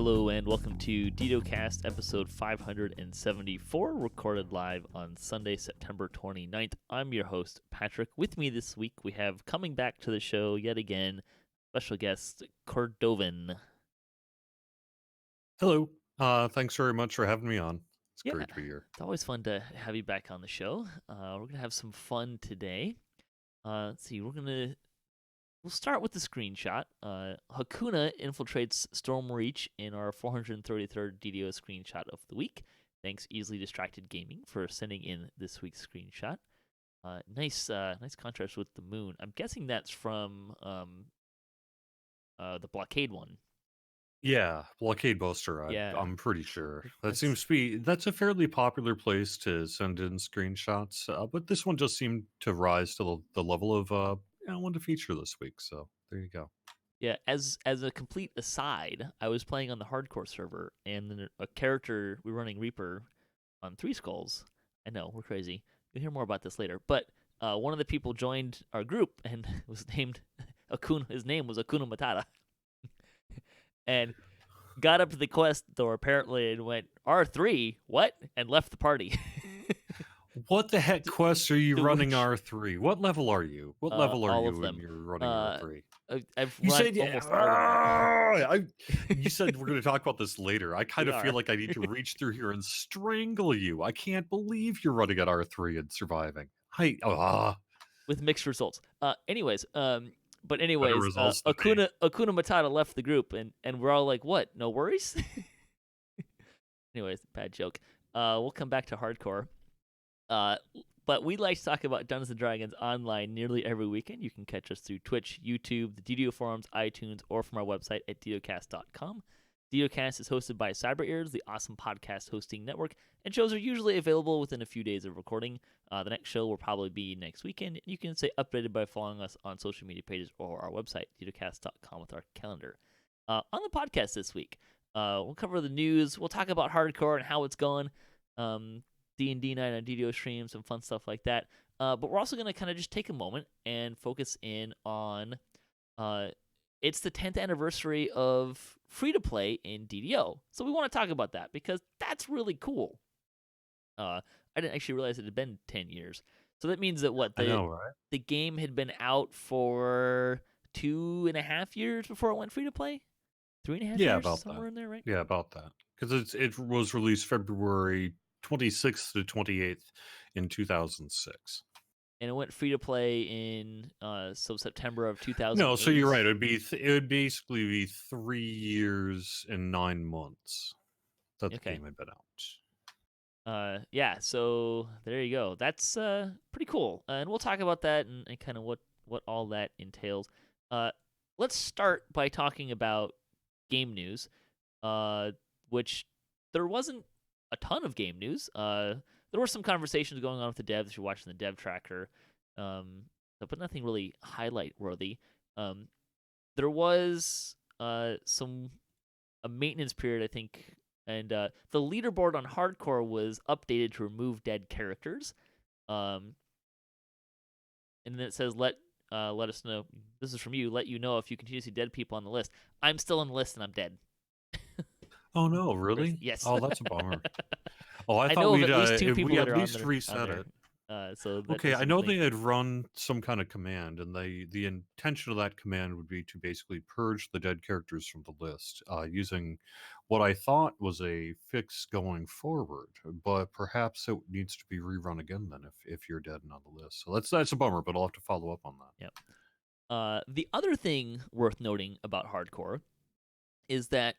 Hello and welcome to DDOCast episode 574, recorded live on Sunday, September 29th. I'm your host, Patrick. With me this week, we have coming back to the show yet again, special guest, Cordovan. Hello. Thanks very much for having me on. It's Yeah, great to be here. it's always fun to have you back on the show. We're going to have some fun today. Let's see, we'll start with the screenshot. Hakuna infiltrates Stormreach in our 433rd DDO screenshot of the week. Thanks, Easily Distracted Gaming, for sending in this week's screenshot. Nice contrast with the moon. I'm guessing that's from the blockade one. Yeah, Blockade Buster. Yeah. I'm pretty sure That's that's a fairly popular place to send in screenshots. But this one just seemed to rise to the level of I wanted to feature this week. So there you go. Yeah, as a complete aside, I was playing on the hardcore server, and then a character we were running Reaper on Three Skulls. I know we're crazy. You'll hear more about this later. But one of the people joined our group and was named Akuna. His name was Akuna Matata, and got up to the quest door apparently and went R3 what and left the party. What the heck quests are you running which- R3? What level are you? What level are all you of them. when you're running R3? I've You run said almost all of them. you said we're going to talk about this later. I kind We of feel are. like I need to reach through here and strangle you. I can't believe you're running at R3 and surviving. With mixed results. But anyways, results than me. Akuna Matata left the group, and we're all like, "What? No worries." Anyways, bad joke. We'll come back to hardcore. But we like to talk about Dungeons & Dragons online nearly every weekend. You can catch us through Twitch, YouTube, the DDO forums, iTunes, or from our website at DDOcast.com. DDOcast is hosted by Cyber Ears, the awesome podcast hosting network, and shows are usually available within a few days of recording. The next show will probably be next weekend. You can stay updated by following us on social media pages or our website, DDOcast.com, with our calendar. On the podcast this week, we'll cover the news. We'll talk about hardcore and how it's going. D&D night on DDO stream, some fun stuff like that. But we're also going to kind of just take a moment and focus in on it's the 10th anniversary of free-to-play in DDO. So we want to talk about that because that's really cool. I didn't actually realize it had been 10 years. So that means that I know, right? the game had been out for 2.5 years before it went free-to-play? 3.5 Yeah, years? about Somewhere that. in there, right? Yeah, about that. Because it was released February 26th to 28th in 2006. And it went free to play in September of 2008. No, so you're right. It would basically be 3 years and 9 months that the game had been out. Yeah, so there you go. That's pretty cool. And we'll talk about that and kind of what all that entails. Let's start by talking about game news, which there wasn't a ton of game news. There were some conversations going on with the devs if you're watching the dev tracker, but nothing really highlight worthy. There was a maintenance period, I think, and the leaderboard on hardcore was updated to remove dead characters. And then it says let us know. This is from you. Let you know if you continue to see dead people on the list. I'm still on the list and I'm dead. Oh no, really? Yes. Oh, that's a bummer. Oh, I thought know we'd of at least two people that at are least on reset there. it. So Okay, I know they had run some kind of command, and the intention of that command would be to basically purge the dead characters from the list, using what I thought was a fix going forward. But perhaps it needs to be rerun again then if you're dead and on the list. So that's a bummer, but I'll have to follow up on that. Yep. The other thing worth noting about hardcore is that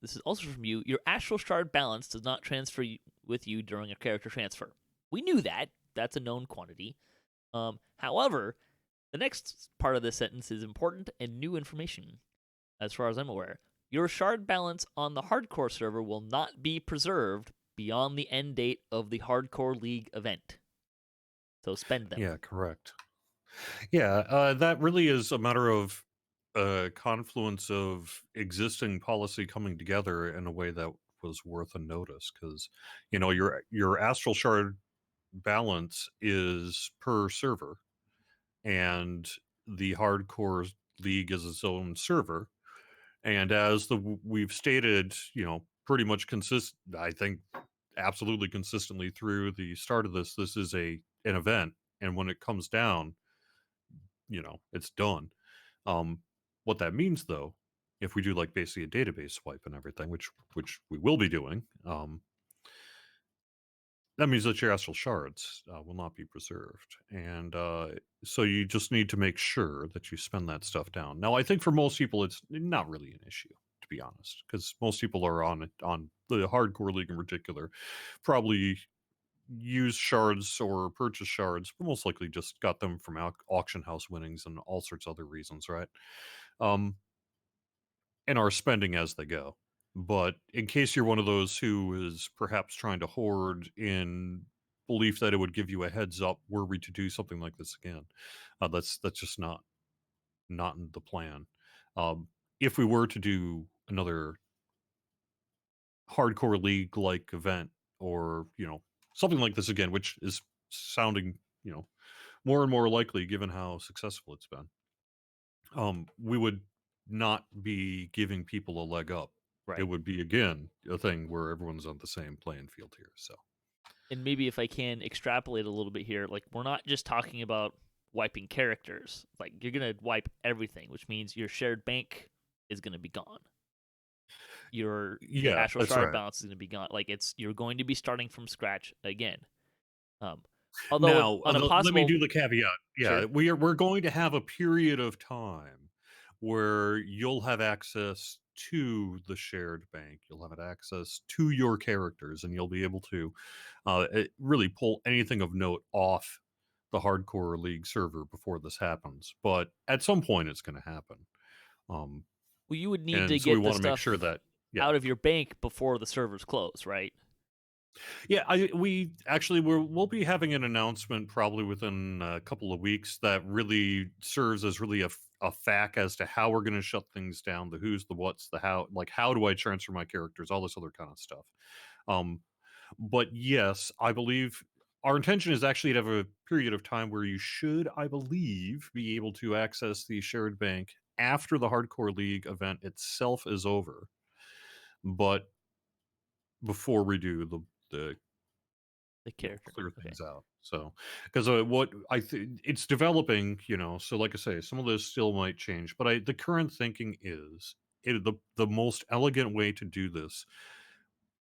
this is also from you. Your astral shard balance does not transfer with you during a character transfer. We knew that. That's a known quantity. However, the next part of this sentence is important and new information, as far as I'm aware. Your shard balance on the hardcore server will not be preserved beyond the end date of the hardcore league event. So spend them. Yeah, correct. Yeah, that really is a matter of confluence of existing policy coming together in a way that was worth a notice, because your astral shard balance is per server, and the hardcore league is its own server, And as we've stated, pretty much I think absolutely consistently through the start of this is an event, and when it comes down, it's done. Um, what that means, though, if we do like basically a database swipe and everything, which we will be doing, that means that your astral shards will not be preserved, and so you just need to make sure that you spend that stuff down. Now, I think for most people, it's not really an issue, to be honest, because most people are on the hardcore league in particular, probably use shards or purchase shards, but most likely just got them from auction house winnings and all sorts of other reasons, right? Um, and are spending as they go. But in case you're one of those who is perhaps trying to hoard in belief that it would give you a heads up were we to do something like this again, that's just not in the plan. Um, if we were to do another hardcore league like event, or something like this again, which is sounding more and more likely given how successful it's been, we would not be giving people a leg up. It Right. would be again a thing where everyone's on the same playing field here. So And maybe if I can extrapolate a little bit here, like we're not just talking about wiping characters. Like you're gonna wipe everything, which means your shared bank is gonna be gone. Your yeah, astral that's shard right. balance is gonna be gone. Like you're going to be starting from scratch again. Um, although Now, on a let me possible, do the caveat. Yeah, sure, we're going to have a period of time where you'll have access to the shared bank. You'll have access to your characters, and you'll be able to really pull anything of note off the hardcore league server before this happens. But at some point, it's going to happen. Um, well, you would need to and so we get the want to make sure stuff that, yeah. out of your bank before the servers close, right? Yeah, we actually we'll be having an announcement probably within a couple of weeks that really serves as really a fact as to how we're going to shut things down, the who's, the what's, the how, like how do I transfer my characters, all this other kind of stuff. Um, but yes, I believe our intention is actually to have a period of time where you should, I believe, be able to access the shared bank after the Hardcore League event itself is over, but before we do the The character. clear Okay, things out. So, because what I think it's developing, so like I say, some of this still might change, but the current thinking is the most elegant way to do this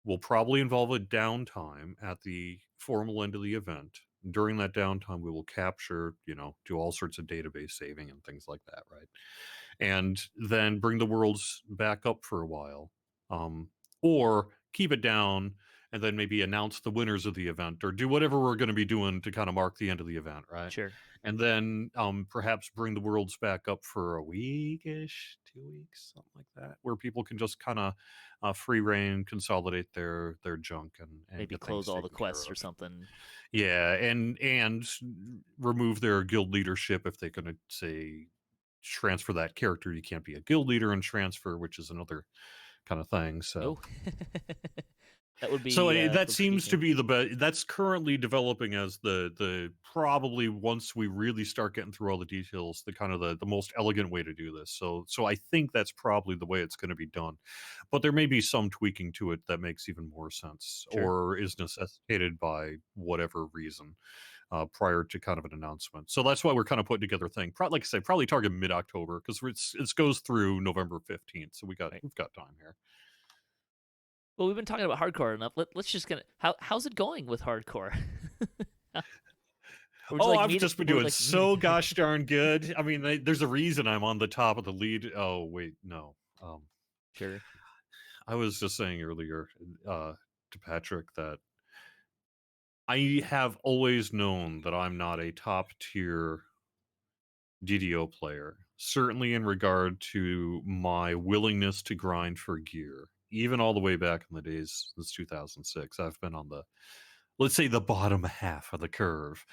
will probably involve a downtime at the formal end of the event. During that downtime, we will capture, do all sorts of database saving and things like that, right? And then bring the worlds back up for a while, um, or keep it down and then maybe announce the winners of the event or do whatever we're going to be doing to kind of mark the end of the event, right? sure. And then perhaps bring the worlds back up for a weekish, 2 weeks, something like that, where people can just kind of free reign, consolidate their junk, and Maybe get close things all the taken care quests or of. something. Yeah, and remove their guild leadership if they're going to say transfer that character. You can't be a guild leader and transfer, which is another kind of thing. So Oh, that would so be that a tricky seems to thing. be the best. That's currently developing as the probably once we really start getting through all the details, the kind of the most elegant way to do this. So I think that's probably the way it's going to be done, but there may be some tweaking to it that makes even more sense Sure. or is necessitated by whatever reason prior to kind of an announcement. So that's why we're kind of putting together a thing. Like I say, probably target mid October because it goes through November 15th. So Right. we've got time here. Well, we've been talking about hardcore enough. Let's just gonna how's it going with hardcore? Or would you Oh, like I've me to? just been Would you doing like me to? so gosh darn good. I mean, there's a reason I'm on the top of the lead. Oh wait, no. Sure. I was just saying earlier to Patrick that I have always known that I'm not a top tier DDO player, certainly in regard to my willingness to grind for gear. Even all the way back in the days since 2006, I've been on the, let's say, the bottom half of the curve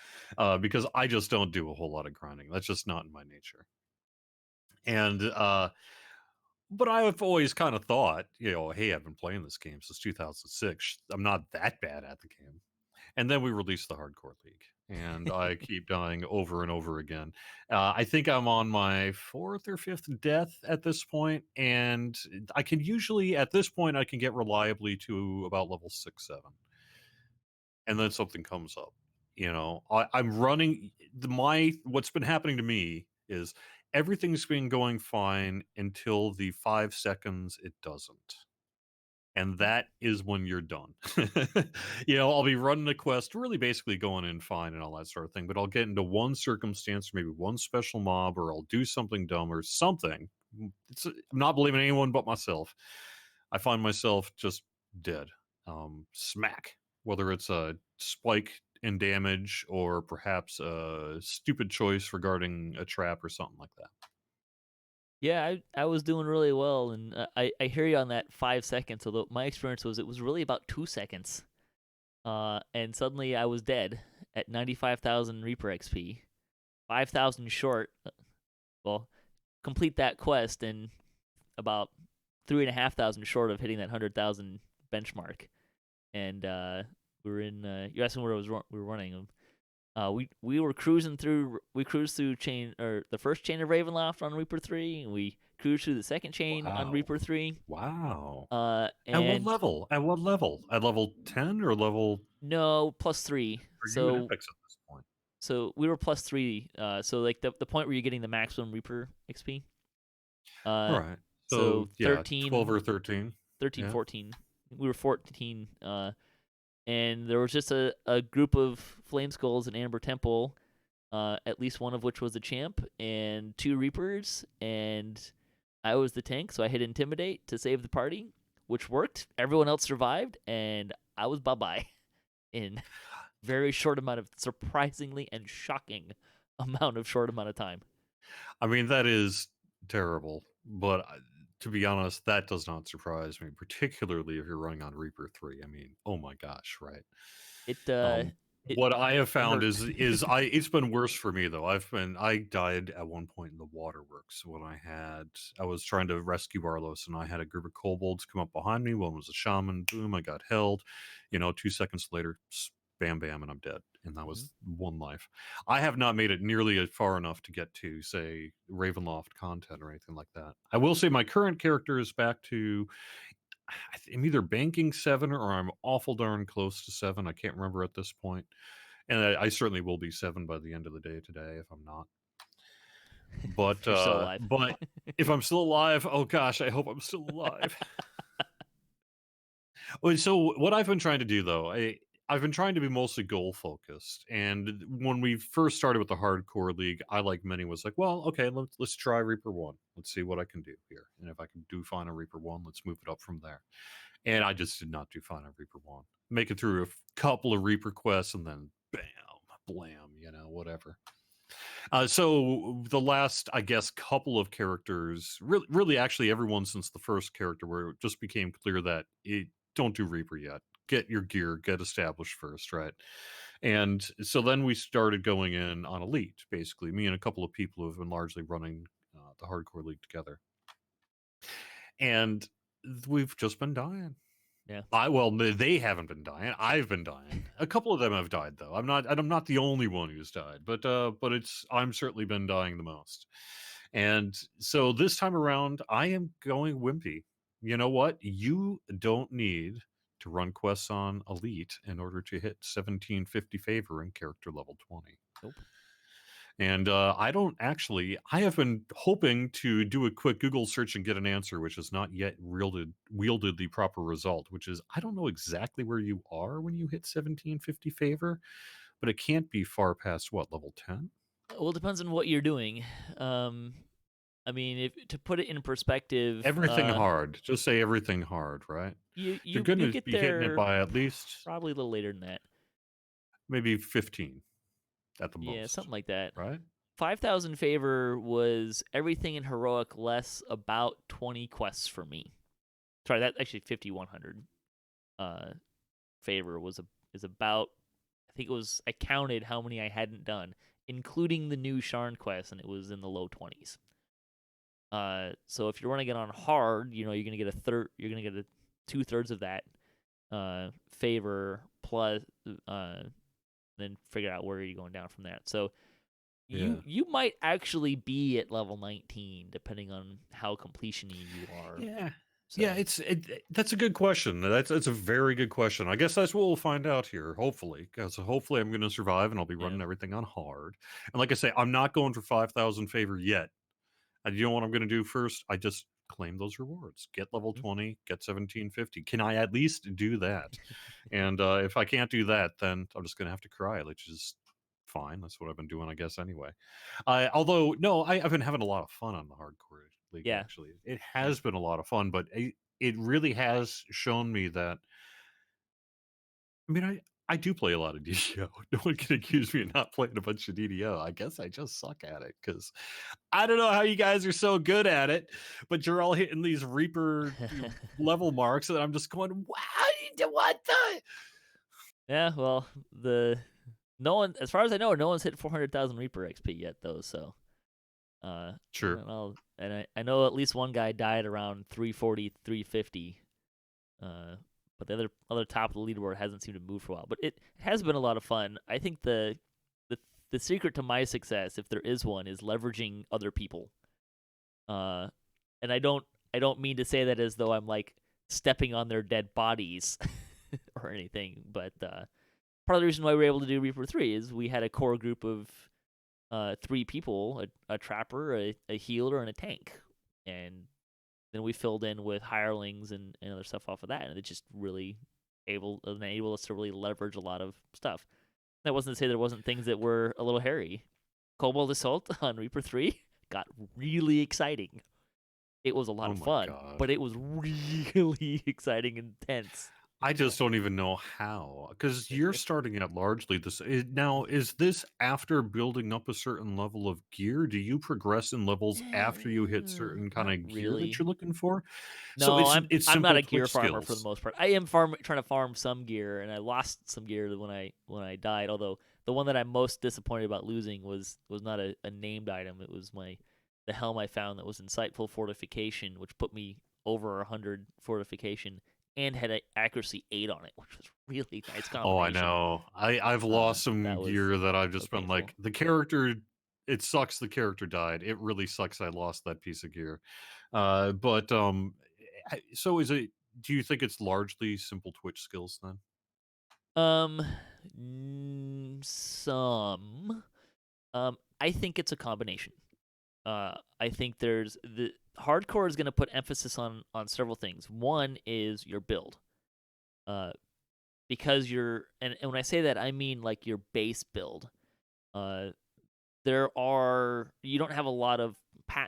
because I just don't do a whole lot of grinding. That's just not in my nature. And but I've always kind of thought, hey, I've been playing this game since 2006. I'm not that bad at the game. And then we released the Hardcore League. and I keep dying over and over again. I think I'm on my fourth or fifth death at this point, and I can usually, at this point, I can get reliably to about level 6, 7, and then something comes up. I'm running what's been happening to me is everything's been going fine until the 5 seconds it doesn't, and that is when you're done. I'll be running a quest, really basically going in fine and all that sort of thing, but I'll get into one circumstance, maybe one special mob, or I'll do something dumb or something. I'm not blaming anyone but myself. I find myself just dead. Smack. Whether it's a spike in damage or perhaps a stupid choice regarding a trap or something like that. Yeah, I was doing really well, and I hear you on that 5 seconds. Although my experience was it was really about 2 seconds, and suddenly I was dead at 95,000 Reaper XP, 5,000 short. Well, complete that quest and about 3,500 short of hitting that 100,000 benchmark, and we were in. You asked me where we were running. We were cruising through. We cruised through the first chain of Ravenloft on Reaper 3, and we cruised through the second chain on Wow. Reaper 3. Wow. At what And level? At what level? At level 10 or level? no, +3. Are you So epics at this point? so we were +3. So like the point where you're getting the maximum Reaper XP. All Uh, right. so So yeah, 12 13, or 13. 13, Yeah. 14. We were 14. And there was just a group of Flame Skulls in Amber Temple, at least one of which was a champ, and 2 Reapers, and I was the tank, so I hit Intimidate to save the party, which worked. Everyone else survived, and I was bye-bye in very short amount of, surprisingly and shocking amount of short amount of time. I mean, that is terrible, but to be honest, that does not surprise me, particularly if you're running on Reaper 3. I mean, oh my gosh, right? It Um, it what I have it found hurt. is it's been worse for me though. I died at one point in the waterworks when I was trying to rescue Arlos, and I had a group of kobolds come up behind me. One was a shaman. Boom, I got held. 2 seconds later, bam, bam, and I'm dead. And that Mhm. was one life. I have not made it nearly far enough to get to, say, Ravenloft content or anything like that. I will say my current character is back to I'm either banking 7 or I'm awful darn close to 7. I can't remember at this point. And I certainly will be 7 by the end of the day today if I'm not. If you're still alive. But if I'm still alive, oh gosh, I hope I'm still alive. Well, so what I've been trying to do though, I've been trying to be mostly goal focused. And when we first started with the hardcore league, I like many was like, well, okay, let's try Reaper 1. Let's see what I can do here. And if I can do fine on Reaper 1, let's move it up from there. And I just did not do fine on Reaper 1. Make it through a couple of Reaper quests and then bam, blam, whatever. So the last, I guess, couple of characters, really, actually, everyone since the first character, where it just became clear that don't do Reaper yet. Get your gear, get established first, right? And so then we started going in on Elite, basically. Me and a couple of people who have been largely running the hardcore league together, and we've just been dying. Yeah. They haven't been dying. I've been dying. A couple of them have died though. I'm not the only one who's died, but I'm certainly been dying the most. And so this time around, I am going wimpy. You know what? You don't need to run quests on Elite in order to hit 1750 favor in character level 20. Nope. And I have been hoping to do a quick Google search and get an answer, which has not yet wielded the proper result, which is I don't know exactly where you are when you hit 1750 favor, but it can't be far past what, level 10? Well, it depends on what you're doing. Um, I mean, if to put it in perspective, Everything hard. Just say everything hard, right? You're going you to get be hitting it there by at least probably a little later than that. maybe 15 at the Yeah, most, something like that. right? 5,000 favor was everything in heroic less about 20 quests for me. Sorry, that actually 5,100 favor is about. I think it was. I counted how many I hadn't done, including the new Sharn quest, and it was in the low 20s. So if you're running it on hard, you're gonna get a third. You're gonna get a 2/3 of that favor plus then figure out where you're going down from that. So Yeah. you might actually be at level 19 depending on how completion-y you are. Yeah. Yeah, So that's a good question. That's a very good question. I guess that's what we'll find out here, hopefully, because hopefully I'm going to survive and I'll be yeah. running everything on hard. And like I say, I'm not going for 5,000 favor yet. And you know what I'm going to do first? I just claim those rewards. Get level Mhm. 20, get 1750. Can I at least do that? And if I can't do that, then I'm just going to have to cry, which is fine. That's what I've been doing, I guess, anyway. Although, no, I've been having a lot of fun on the hardcore league, Yeah. actually. It Yeah. has been a lot of fun, but it really has shown me that, I mean, I do play a lot of DDO. No one can accuse me of not playing a bunch of DDO. I guess I just suck at it because I don't know how you guys are so good at it, but you're all hitting these Reaper level marks, and I'm just going, wow, what the? Yeah, well, no one, as far as I know, no one's hit 400,000 Reaper XP yet, though. So, I Sure. don't know, and I know at least one guy died around 340, 350. But the other top of the leaderboard hasn't seemed to move for a while. But it has been a lot of fun. I think the the secret to my success, if there is one, is leveraging other people. Uh, and I don't mean to say that as though I'm like stepping on their dead bodies or anything, but part of the reason why we were able to do Reaper 3 is we had a core group of 3 people, a trapper, a healer, and a tank. And then we filled in with hirelings and other stuff off of that. And it just really enabled us to really leverage a lot of stuff. That wasn't to say there wasn't things that were a little hairy. Cobalt Assault on Reaper 3 got really exciting. It was a lot Oh of my fun, gosh. but it was really exciting and intense. I just don't even know how, because you're starting out largely this. Now, is this after building up a certain level of gear? Do you progress in levels after you hit certain kind Not of gear that really. you're looking for? So No, it's I'm not simple a gear Twitch farmer for the skills. most part. I am trying to farm some gear, and I lost some gear when I died. Although the one that I'm most disappointed about losing was not a named item. It was the helm I found that was insightful fortification, which put me over 100 fortification and had a accuracy 8 on it, which was really nice Oh, I combination. know. I've lost That some was gear that I've so just been painful. like, the character. It sucks. The character died. It really sucks. I lost that piece of gear. But so is it? Do you think it's largely simple Twitch skills then? Um, some. I think it's a combination. I think there's the hardcore is going to put emphasis on several things. One is your build, uh, because and when I say that I mean like your base build. Uh, you don't have a lot of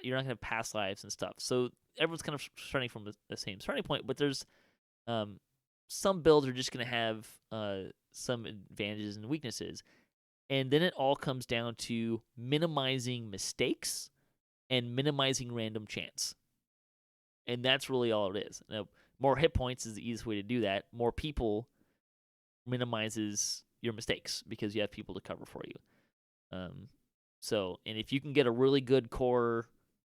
you're not gonna have past lives and stuff, so everyone's kind of starting from the same starting point. But there's um some builds are just gonna have some advantages and weaknesses, and then it all comes down to minimizing mistakes and minimizing random chance. And that's really all it is. Now, more hit points is the easiest way to do that. More people minimizes your mistakes because you have people to cover for you. Um, and if you can get a really good core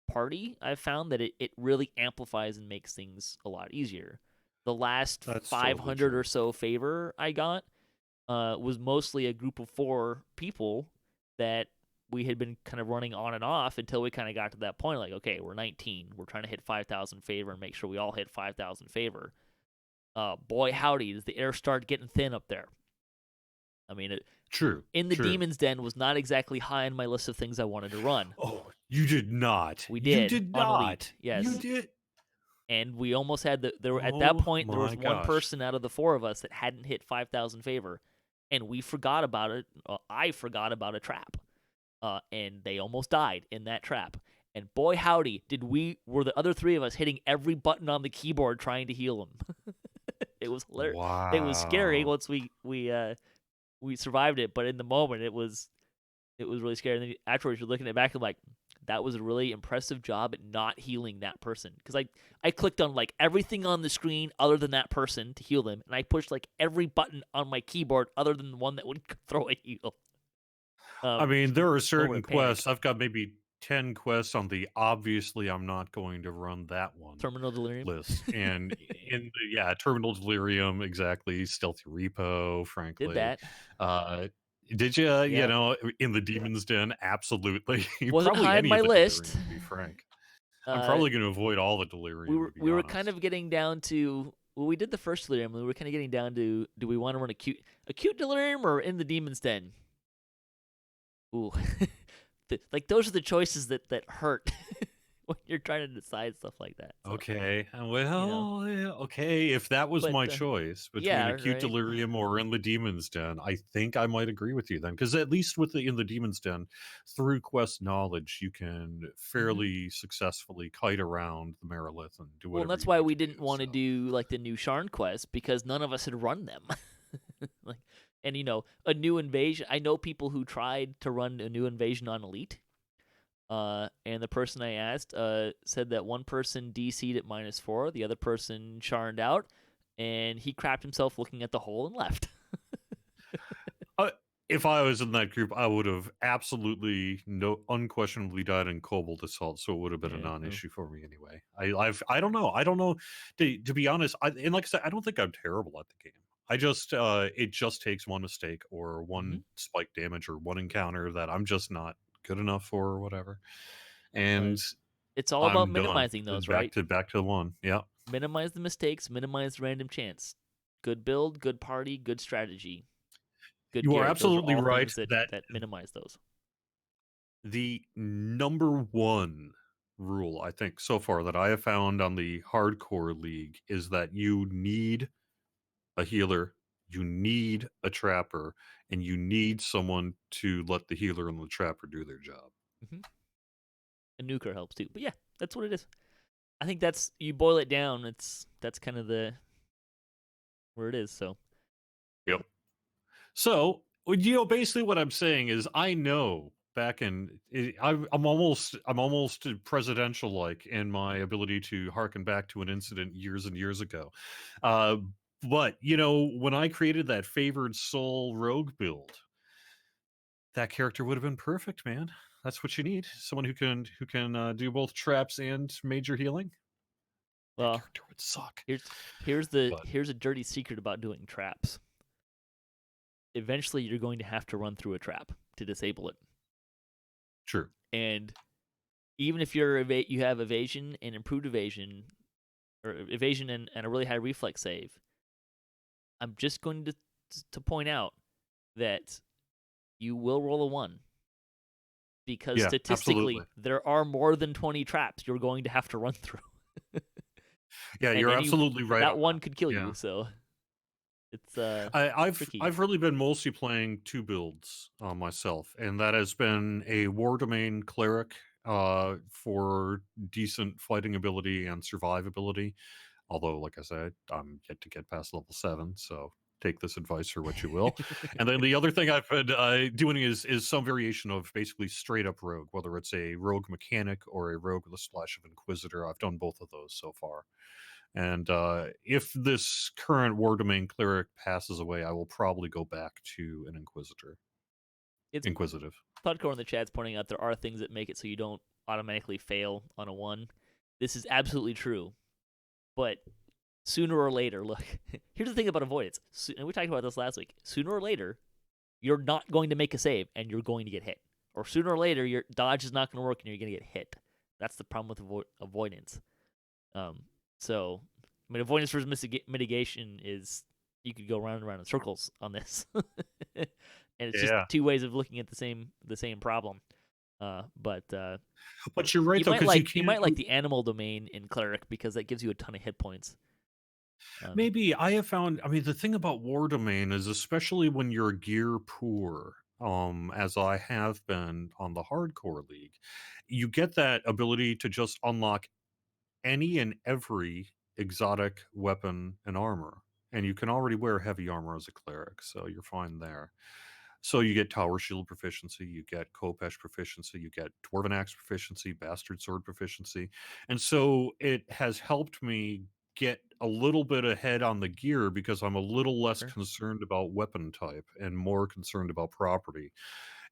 party, I've found that it really amplifies and makes things a lot easier. The last That's totally 500 or true. so favor I got was mostly a group of 4 people that we had been kind of running on and off until we kind of got to that point. Like, okay, we're 19. We're trying to hit 5,000 favor and make sure we all hit 5,000 favor. Boy, howdy, does the air start getting thin up there. I mean, True. in the True. Demon's Den was not exactly high on my list of things I wanted to run. Oh, you did not. We You did did on Elite, not. You yes. did. And we almost had there were, at that Oh point there my was one gosh. person out of the 4 of us that hadn't hit 5,000 favor, and we forgot about it. I forgot about a trap, and they almost died in that trap. And boy, howdy, were the other 3 of us hitting every button on the keyboard trying to heal them. It was hilarious. It was scary Wow. once we survived it, but in the moment it was really scary. And then afterwards, you're looking at it back and like, that was a really impressive job at not healing that person. Because I clicked on like everything on the screen other than that person to heal them, and I pushed like every button on my keyboard other than the one that would throw a heal. I mean, there are Moment certain of panic. quests. I've got maybe 10 quests on the obviously I'm not going to run that one Terminal delirium. list. And yeah, Terminal Delirium, exactly. Stealthy Repo, Did frankly. that. Uh, Did you, Yeah, in the Demon's Den? Absolutely. wasn't Probably high on any my of the list. delirium, to be frank. I'm Uh, probably going to avoid all the delirium, to be we were kind honest. of getting down to, well, we did the first delirium. We were kind of getting down to, do we want to run a cute delirium or in the demon's den? Ooh, like those are the choices that hurt when you're trying to decide stuff like that. So Okay. you know, Well, yeah, okay. If that was but my choice between yeah, acute right. delirium or in the Demon's Den, I think I might agree with you then. Because at least with the in the Demon's Den, through quest knowledge, you can hmm fairly successfully kite around the Marilith and do Well, and whatever that's you why need we to do. didn't want So to do like the new Sharn quest because none of us had run them. Like, and a new invasion. I know people who tried to run a new invasion on Elite. And the person I asked said that one person DC'd at -4, the other person sharned out, and he crapped himself looking at the hole and left. uh, if I was in that group, I would have absolutely unquestionably died in Cobalt Assault, so it would have been a Yeah. non-issue for me anyway. I don't know. I don't know. To be honest, and like I said, I don't think I'm terrible at the game. I just it just takes one mistake or Mm-hmm. one spike damage or one encounter that I'm just not good enough for or whatever, and But it's all about I'm done. minimizing those, Back right? to one. Yeah, Minimize the mistakes, minimize the random chance. Good build, good party, good strategy, good you are gear. Those are absolutely all right things that that minimize those. the number one rule I think so far that I have found on the hardcore league is that you need a healer, you need a trapper, and you need someone to let the healer and the trapper do their job. Mm-hmm. A nuker helps too, but yeah, that's what it is. I think that's, you boil it down. That's kind of the where it is. So Yep. So, basically what I'm saying is I know back in I'm almost presidential like in my ability to harken back to an incident years and years ago. Uh, but when I created that favored soul rogue build, that character would have been perfect, man. That's what you need. Someone who can do both traps and major healing. That well, character would suck. here's But here's a dirty secret about doing traps. Eventually, you're going to have to run through a trap to disable it. true. And even if you have evasion and improved evasion, or evasion and a really high reflex save, I'm just going to point out that you will roll a 1 because Yeah, absolutely. statistically there are more than 20 traps you're going to have to run through. Yeah, And you're absolutely right that on one that. could kill Yeah. you, so it's tricky. I've really been mostly playing two builds myself, and that has been a war domain cleric for decent fighting ability and survivability. Although, like I said, I'm yet to get past level 7, so take this advice for what you will. And then the other thing I've been doing is some variation of basically straight up rogue, whether it's a rogue mechanic or a rogue with a splash of inquisitor. I've done both of those so far. And if this current war domain cleric passes away, I will probably go back to an inquisitor. It's Inquisitive. Podcore in the chat's pointing out there are things that make it so you don't automatically fail on a 1. This is absolutely true. But sooner or later, look, here's the thing about avoidance. And we talked about this last week. Sooner or later, you're not going to make a save and you're going to get hit. Or sooner or later, your dodge is not going to work and you're going to get hit. That's the problem with avoidance. So, I mean, avoidance versus mitigation is, you could go round and round in circles on this. And it's just Yeah. two ways of looking at the same problem. But But you're right, you though, might because you like you can't. might like the animal domain in cleric because that gives you a ton of hit points. Maybe I have found. I mean, the thing about war domain is, especially when you're gear poor, as I have been on the hardcore league, you get that ability to just unlock any and every exotic weapon and armor, and you can already wear heavy armor as a cleric, so you're fine there. So you get Tower Shield proficiency, you get Kopesh proficiency, you get Dwarven Axe proficiency, Bastard Sword proficiency. And so it has helped me get a little bit ahead on the gear because I'm a little less Sure. concerned about weapon type and more concerned about property.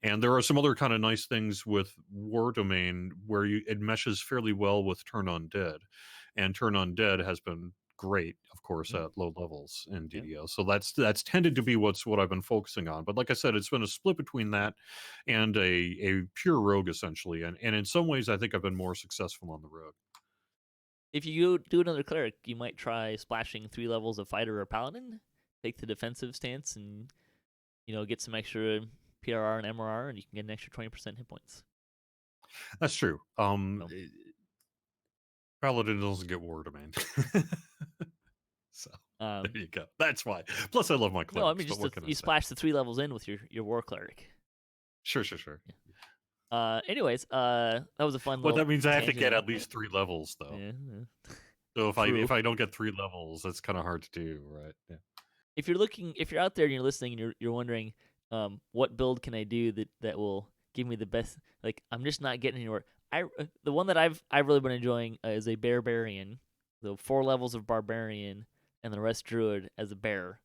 And there are some other kind of nice things with War Domain where it meshes fairly well with Turn Undead. And Turn Undead has been great, of course, Mm. at low levels in Yeah. DDO. So that's tended to be what I've been focusing on. But like I said, it's been a split between that and a pure rogue essentially. And in some ways, I think I've been more successful on the rogue. If you do another cleric, you might try splashing 3 levels of fighter or paladin, take the defensive stance, and get some extra PRR and MRR, and you can get an extra 20% hit points. That's true. So, Paladin doesn't get war domain. So there you go. That's why. Plus, I love my clerics. no, I mean but just what can I you say? splash the 3 levels in with your war cleric. Sure. Anyways, that was a fun Well, little that means I have to tangent get there. at least 3 levels, though. Yeah. So True. if I don't get 3 levels, that's kind of hard to do, right? Yeah. If you're out there and you're listening and you're wondering, what build can I do that will give me the best? Like, I'm just not getting anywhere. The one that I've really been enjoying is a barbarian, the 4 levels of barbarian and the rest druid as a bear.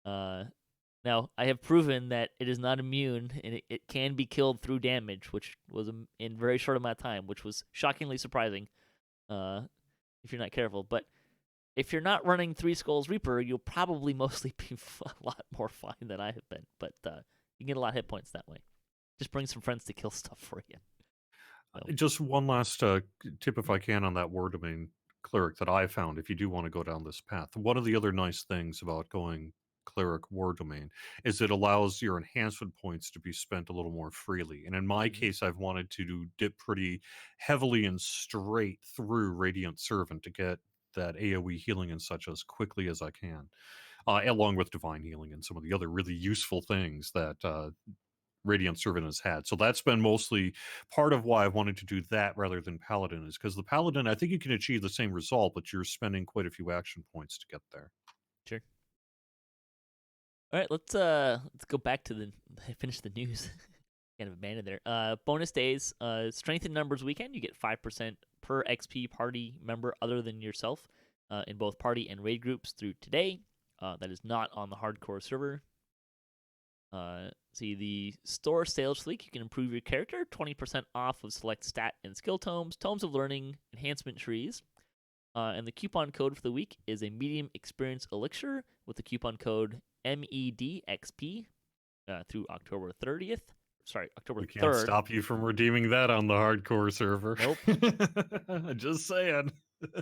Now I have proven that it is not immune and it can be killed through damage, which was in very short amount of time, which was shockingly surprising. If you're not careful, but if you're not running 3 Skulls Reaper, you'll probably mostly be a lot more fine than I have been. But you can get a lot of hit points that way. Just bring some friends to kill stuff for you. So. Just one last tip, if I can, on that war domain cleric that I found. If you do want to go down this path, one of the other nice things about going cleric war domain is it allows your enhancement points to be spent a little more freely. And in my case, I've wanted to dip pretty heavily and straight through Radiant Servant to get that AoE healing and such as quickly as I can, along with divine healing and some of the other really useful things that Radiant Servant has had. So that's been mostly part of why I wanted to do that rather than Paladin, is because the Paladin, I think you can achieve the same result, but you're spending quite a few action points to get there. Sure. All right, let's go back to finish the news. Kind of abandoned there. Bonus days, Strength in Numbers weekend. You get 5% per XP party member other than yourself in both party and raid groups through today. That is not on the hardcore server. See the store sales fleek. You can improve your character. 20% off of select stat and skill tomes, tomes of learning, enhancement trees. And the coupon code for the week is a medium experience elixir with the coupon code MEDXP through October 30th. Sorry, October 3rd. We can't stop you from redeeming that on the hardcore server. Nope. Just saying.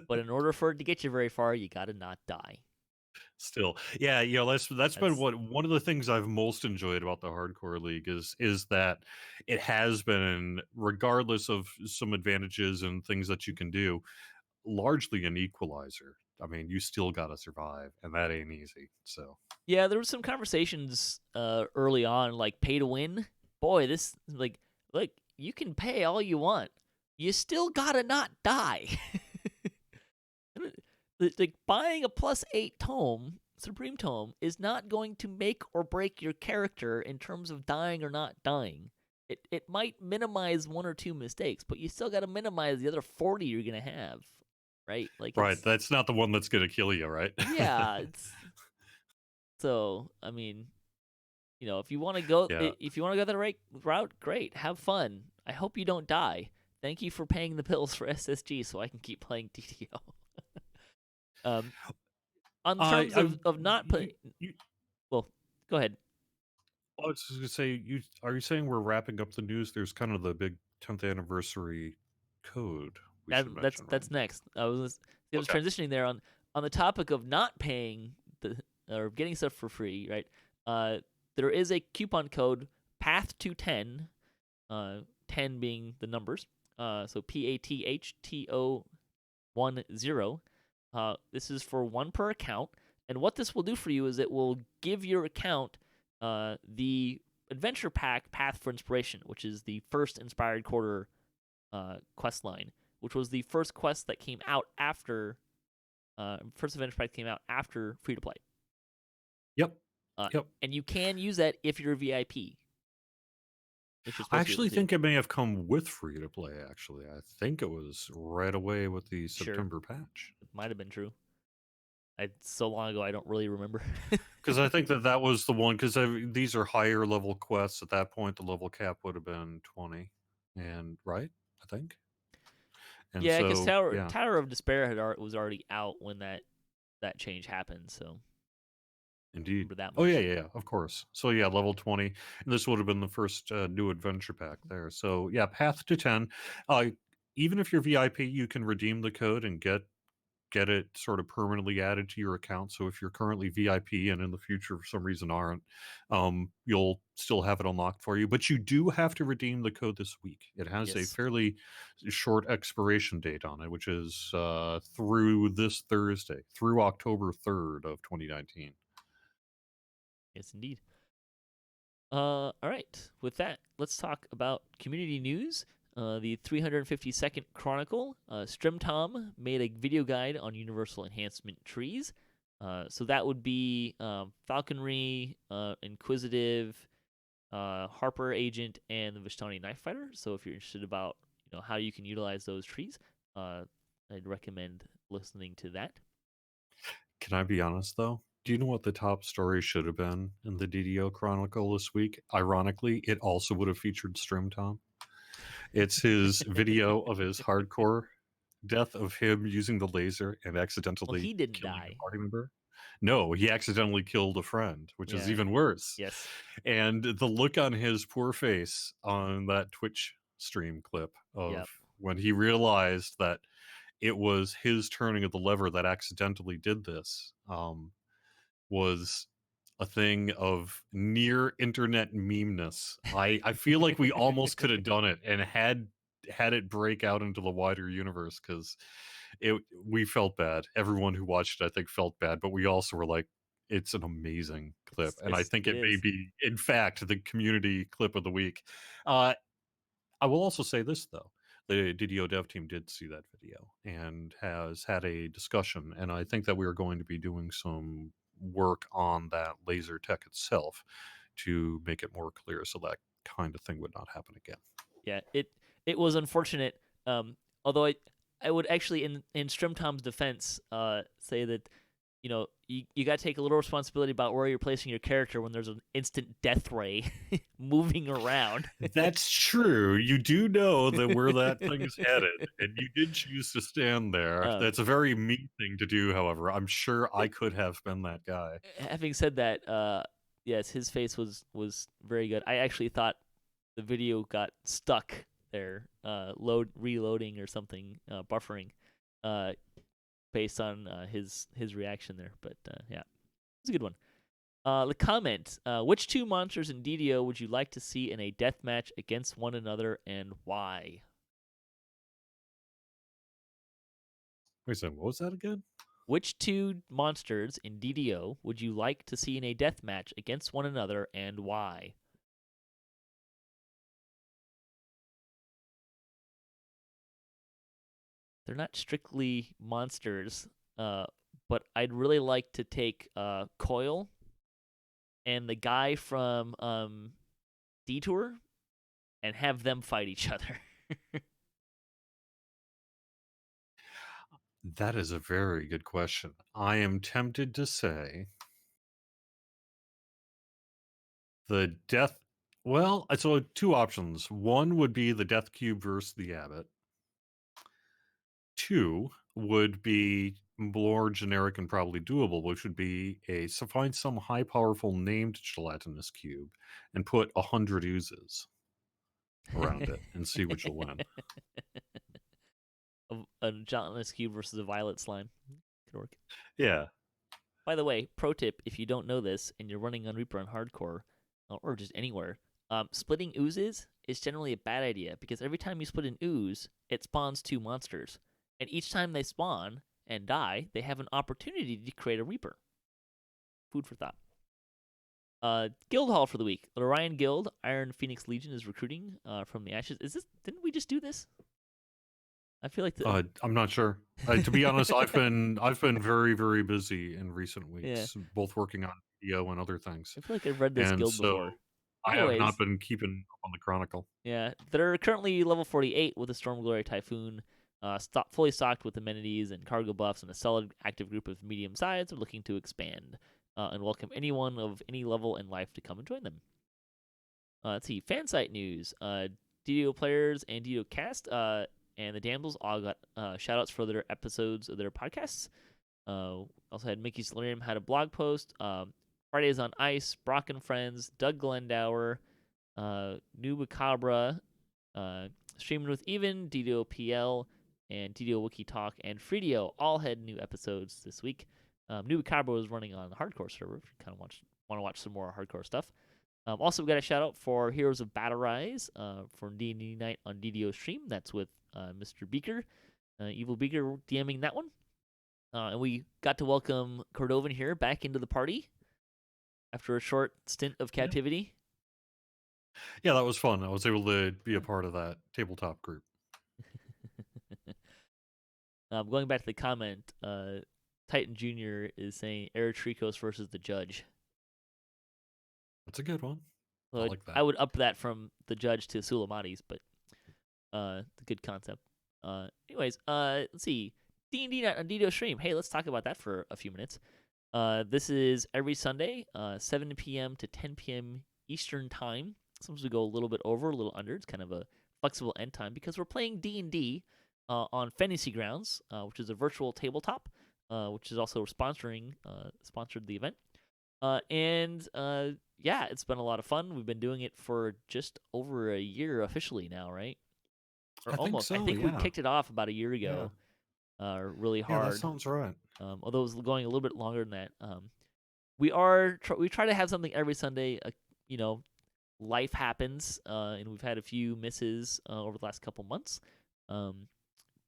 But in order for it to get you very far, you gotta not die. Still, yeah, that's been one of the things I've most enjoyed about the hardcore league is that it has been, regardless of some advantages and things that you can do, largely an equalizer. I mean, you still got to survive, and that ain't easy. So yeah, there was some conversations early on, like pay to win. Boy, this like you can pay all you want, you still gotta not die. Like buying a +8 tome, Supreme Tome, is not going to make or break your character in terms of dying or not dying. It might minimize 1 or 2 mistakes, but you still got to minimize the other 40 you're gonna have, right? Like, right, that's not the one that's gonna kill you, right? Yeah. So I mean, if you want to go, the right route, great, have fun. I hope you don't die. Thank you for paying the bills for SSG, so I can keep playing DDO. On terms of not putting, well, go ahead. I was just gonna say, are you saying we're wrapping up the news? There's kind of the big 10th anniversary code we should mention. That's next. I was transitioning there on the topic of not paying or getting stuff for free, right? There is a coupon code Path to 10, 10 being the numbers. So PATHTO 10. This is for 1 per account, and what this will do for you is it will give your account the adventure pack Path for Inspiration, which is the first Inspired Quarter quest line, which was the first quest that came out after first adventure pack came out after free to play. Yep. And you can use that if you're a VIP. I actually think it may have come with free to play. Actually, I think it was right away with the September patch. It might have been true. So long ago, I don't really remember. Because I think that was the one. Because these are higher level quests. At that point, the level cap would have been 20, and right, I think. And yeah, because Tower of Despair was already out when that that change happened. So Indeed. remember that Oh much. yeah, of course. So yeah, level 20. And this would have been the first new adventure pack there. So yeah, path to 10. Even if you're VIP, you can redeem the code and get it sort of permanently added to your account. So if you're currently VIP and in the future for some reason aren't, you'll still have it unlocked for you. But you do have to redeem the code this week. It has a Yes. fairly short expiration date on it, which is through this Thursday, through October 3rd of 2019. Yes, indeed. All right. With that, let's talk about community news. The 352nd Chronicle, StrimTom made a video guide on universal enhancement trees. So that would be Falconry, Inquisitive, Harper Agent, and the Vistani Knife Fighter. So if you're interested about how you can utilize those trees, I'd recommend listening to that. Can I be honest though? Do you know what the top story should have been in the DDO Chronicle this week? Ironically, it also would have featured Strim Tom. It's his video of his hardcore death of him using the laser and Well, accidentally he didn't killing die. a party member. No, he accidentally killed a friend, which is Yeah. even worse. Yes. And the look on his poor face on that Twitch stream clip of Yep. when he realized that it was his turning of the lever that accidentally did this was a thing of near internet memeness. I feel like we almost could have done it and had it break out into the wider universe because we felt bad. Everyone who watched it, I think, felt bad, but we also were like, it's an amazing clip, and I think It it may is. be, in fact, the community clip of the week. Uh, I will also say this though. The DDO dev team did see that video and has had a discussion, and I think that we are going to be doing some work on that laser tech itself to make it more clear so that kind of thing would not happen again. Yeah, it was unfortunate. Although I would actually in StrimTom's defense say that you got to take a little responsibility about where you're placing your character when there's an instant death ray moving around. That's true. You do know that where that thing's headed, and you did choose to stand there. That's a very mean thing to do, however. I'm sure I could have been that guy. Having said that, yes, his face was very good. I actually thought the video got stuck there, reloading or something, buffering, based on his reaction there. But yeah, it's a good one. The comment: which two monsters in DDO would you like to see in a death match against one another, and why? Wait a second, what was that again? Which two monsters in DDO would you like to see in a death match against one another, and why? They're not strictly monsters, but I'd really like to take Coil and the guy from Detour and have them fight each other. That is a very good question. I am tempted to say the death. Well, so two options. One would be the Death Cube versus the Abbot. Two would be more generic and probably doable, which would be find some high powerful named gelatinous cube and put 100 oozes around it and see which will win. A gelatinous cube versus a violet slime. Could work. Yeah. By the way, pro tip: if you don't know this and you're running on Reaper on hardcore, or just anywhere, splitting oozes is generally a bad idea because every time you split an ooze, it spawns two monsters, and each time they spawn and die, they have an opportunity to create a Reaper. Food for thought. Guild Hall for the week. The Orion Guild, Iron Phoenix Legion is recruiting from the ashes. Didn't we just do this? I feel like I'm not sure. To be honest, I've been very, very busy in recent weeks, both working on video and other things. I feel like I've read this guild before. I have not been keeping up on the Chronicle. Yeah, they're currently level 48 with a Storm Glory Typhoon, fully stocked with amenities and cargo buffs, and a solid active group of medium size. They're looking to expand and welcome anyone of any level in life to come and join them. Let's see, fan site news. DDO players and DDOcast and the Damsels all got shoutouts for their episodes of their podcasts. Also had Mickey Solarium had a blog post. Fridays on Ice, Brock and Friends, Doug Glendower, New Macabre, Streaming with Even, DDOPL, and DDO Wiki Talk, and Freedio all had new episodes this week. New Macabre was running on the hardcore server. If you kind of want to watch some more hardcore stuff. Also, we got a shout out for Heroes of Battle Rise for D&D Night on DDO Stream. That's with Mr. Beaker, Evil Beaker DMing that one. And we got to welcome Cordovan here back into the party after a short stint of captivity. Yeah, that was fun. I was able to be a part of that tabletop group. Going back to the comment, Titan Jr. is saying Eritricos versus the Judge. That's a good one. Well, I like that. I would up that from the Judge to Sulamati's, but it's a good concept. Anyways, let's see. D&D Night on DDO Stream. Hey, let's talk about that for a few minutes. This is every Sunday, 7 p.m. to 10 p.m. Eastern Time. Sometimes we go a little bit over, a little under. It's kind of a flexible end time because we're playing D&D on Fantasy Grounds, which is a virtual tabletop, which is also sponsored the event. Yeah, it's been a lot of fun. We've been doing it for just over a year officially now, right? Or almost. Think so, I think yeah. we kicked it off about a year ago. Really hard. Yeah, that sounds right. Although it was going a little bit longer than that. We try to have something every Sunday. Life happens, and we've had a few misses over the last couple months.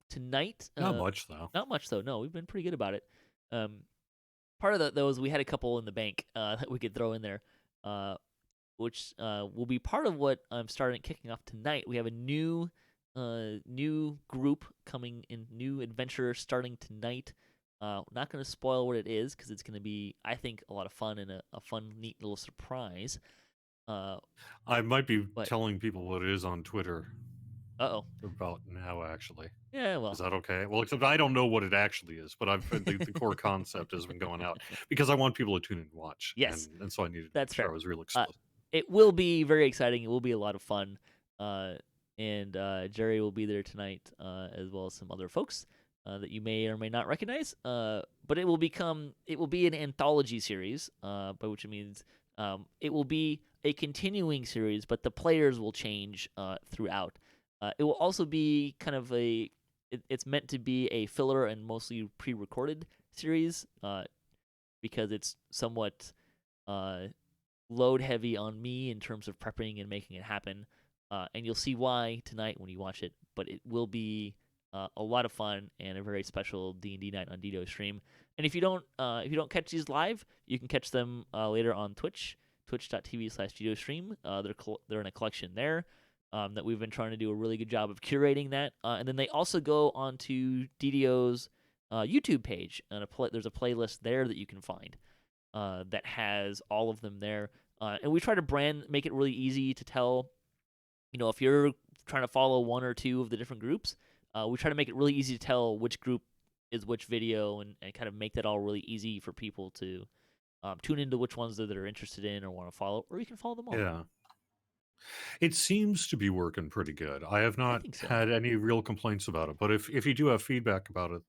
Tonight, not much though. Not much though. No, we've been pretty good about it. Part of that though is we had a couple in the bank that we could throw in there, which will be part of what I'm kicking off tonight. We have a new group coming in, new adventure starting tonight. Not going to spoil what it is because it's going to be, I think, a lot of fun and a fun, neat little surprise. I might be telling people what it is on Twitter. About now, actually. Yeah, well. Is that okay? Well, except I don't know what it actually is, but the core concept has been going out because I want people to tune in and watch. Yes. And so I needed That's to make sure fair. I was real explicit. It will be very exciting. It will be a lot of fun. And Jerry will be there tonight, as well as some other folks that you may or may not recognize. But it will be an anthology series, by which it means it will be a continuing series, but the players will change throughout. It will also be kind of it's meant to be a filler and mostly pre-recorded series, because it's somewhat load heavy on me in terms of prepping and making it happen. And you'll see why tonight when you watch it. But it will be a lot of fun and a very special D&D night on DDO stream. And if you don't catch these live, you can catch them later on Twitch, twitch.tv/DDO stream. They're in a collection there that we've been trying to do a really good job of curating that. And then they also go onto DDO's YouTube page, and there's a playlist there that you can find that has all of them there. And we try to make it really easy to tell. If you're trying to follow one or two of the different groups, we try to make it really easy to tell which group is which video and kind of make that all really easy for people to tune into which ones that they're interested in or want to follow, or you can follow them all. Yeah. It seems to be working pretty good. I have not had any real complaints about it, but if you do have feedback about it,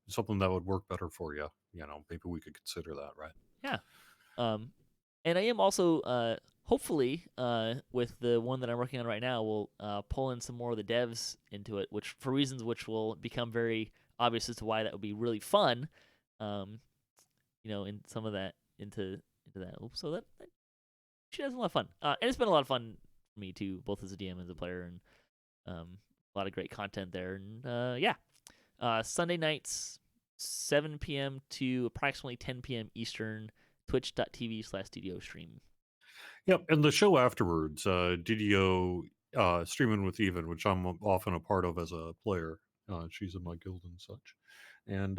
something that would work better for you, maybe we could consider that, right? Yeah. And I am also hopefully with the one that I'm working on right now, we'll pull in some more of the devs into it, which for reasons which will become very obvious as to why that would be really fun. In some of that into that. So that she has a lot of fun, and it's been a lot of fun for me too, both as a DM and as a player, and a lot of great content there. And Sunday nights, 7 p.m. to approximately 10 p.m. Eastern, twitch.tv/DDO stream. Yep, and the show afterwards, DDO Streaming with Even, which I'm often a part of as a player. She's in my guild and such. And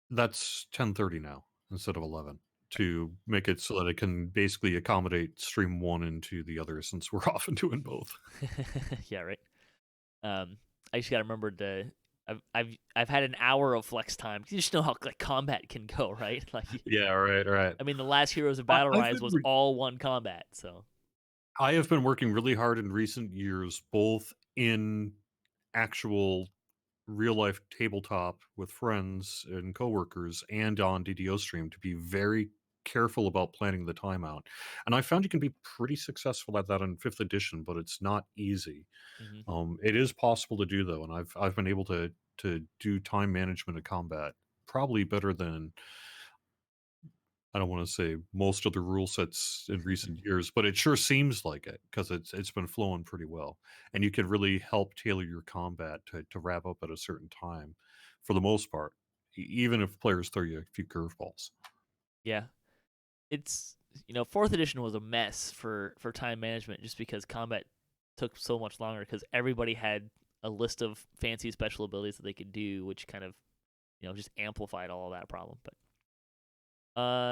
that's 10:30 now instead of 11 to make it so that it can basically accommodate stream one into the other, since we're often doing both. Yeah, right. I just got to remember to... I've had an hour of flex time. You just know how combat can go, right? Yeah, right. I mean, the last Heroes of Battle Rise was all one combat, so I have been working really hard in recent years, both in actual real life tabletop with friends and coworkers and on DDO stream to be very careful about planning the timeout. And I found you can be pretty successful at that in fifth edition, but it's not easy. Hmm. It is possible to do though, and I've been able to do time management of combat probably better than, I don't want to say most of the rule sets in recent years, but it sure seems like it because it's been flowing pretty well, and you can really help tailor your combat to wrap up at a certain time, for the most part, even if players throw you a few curveballs. Yeah, it's fourth edition was a mess for time management just because combat took so much longer because everybody had a list of fancy special abilities that they could do, which kind of just amplified all of that problem. But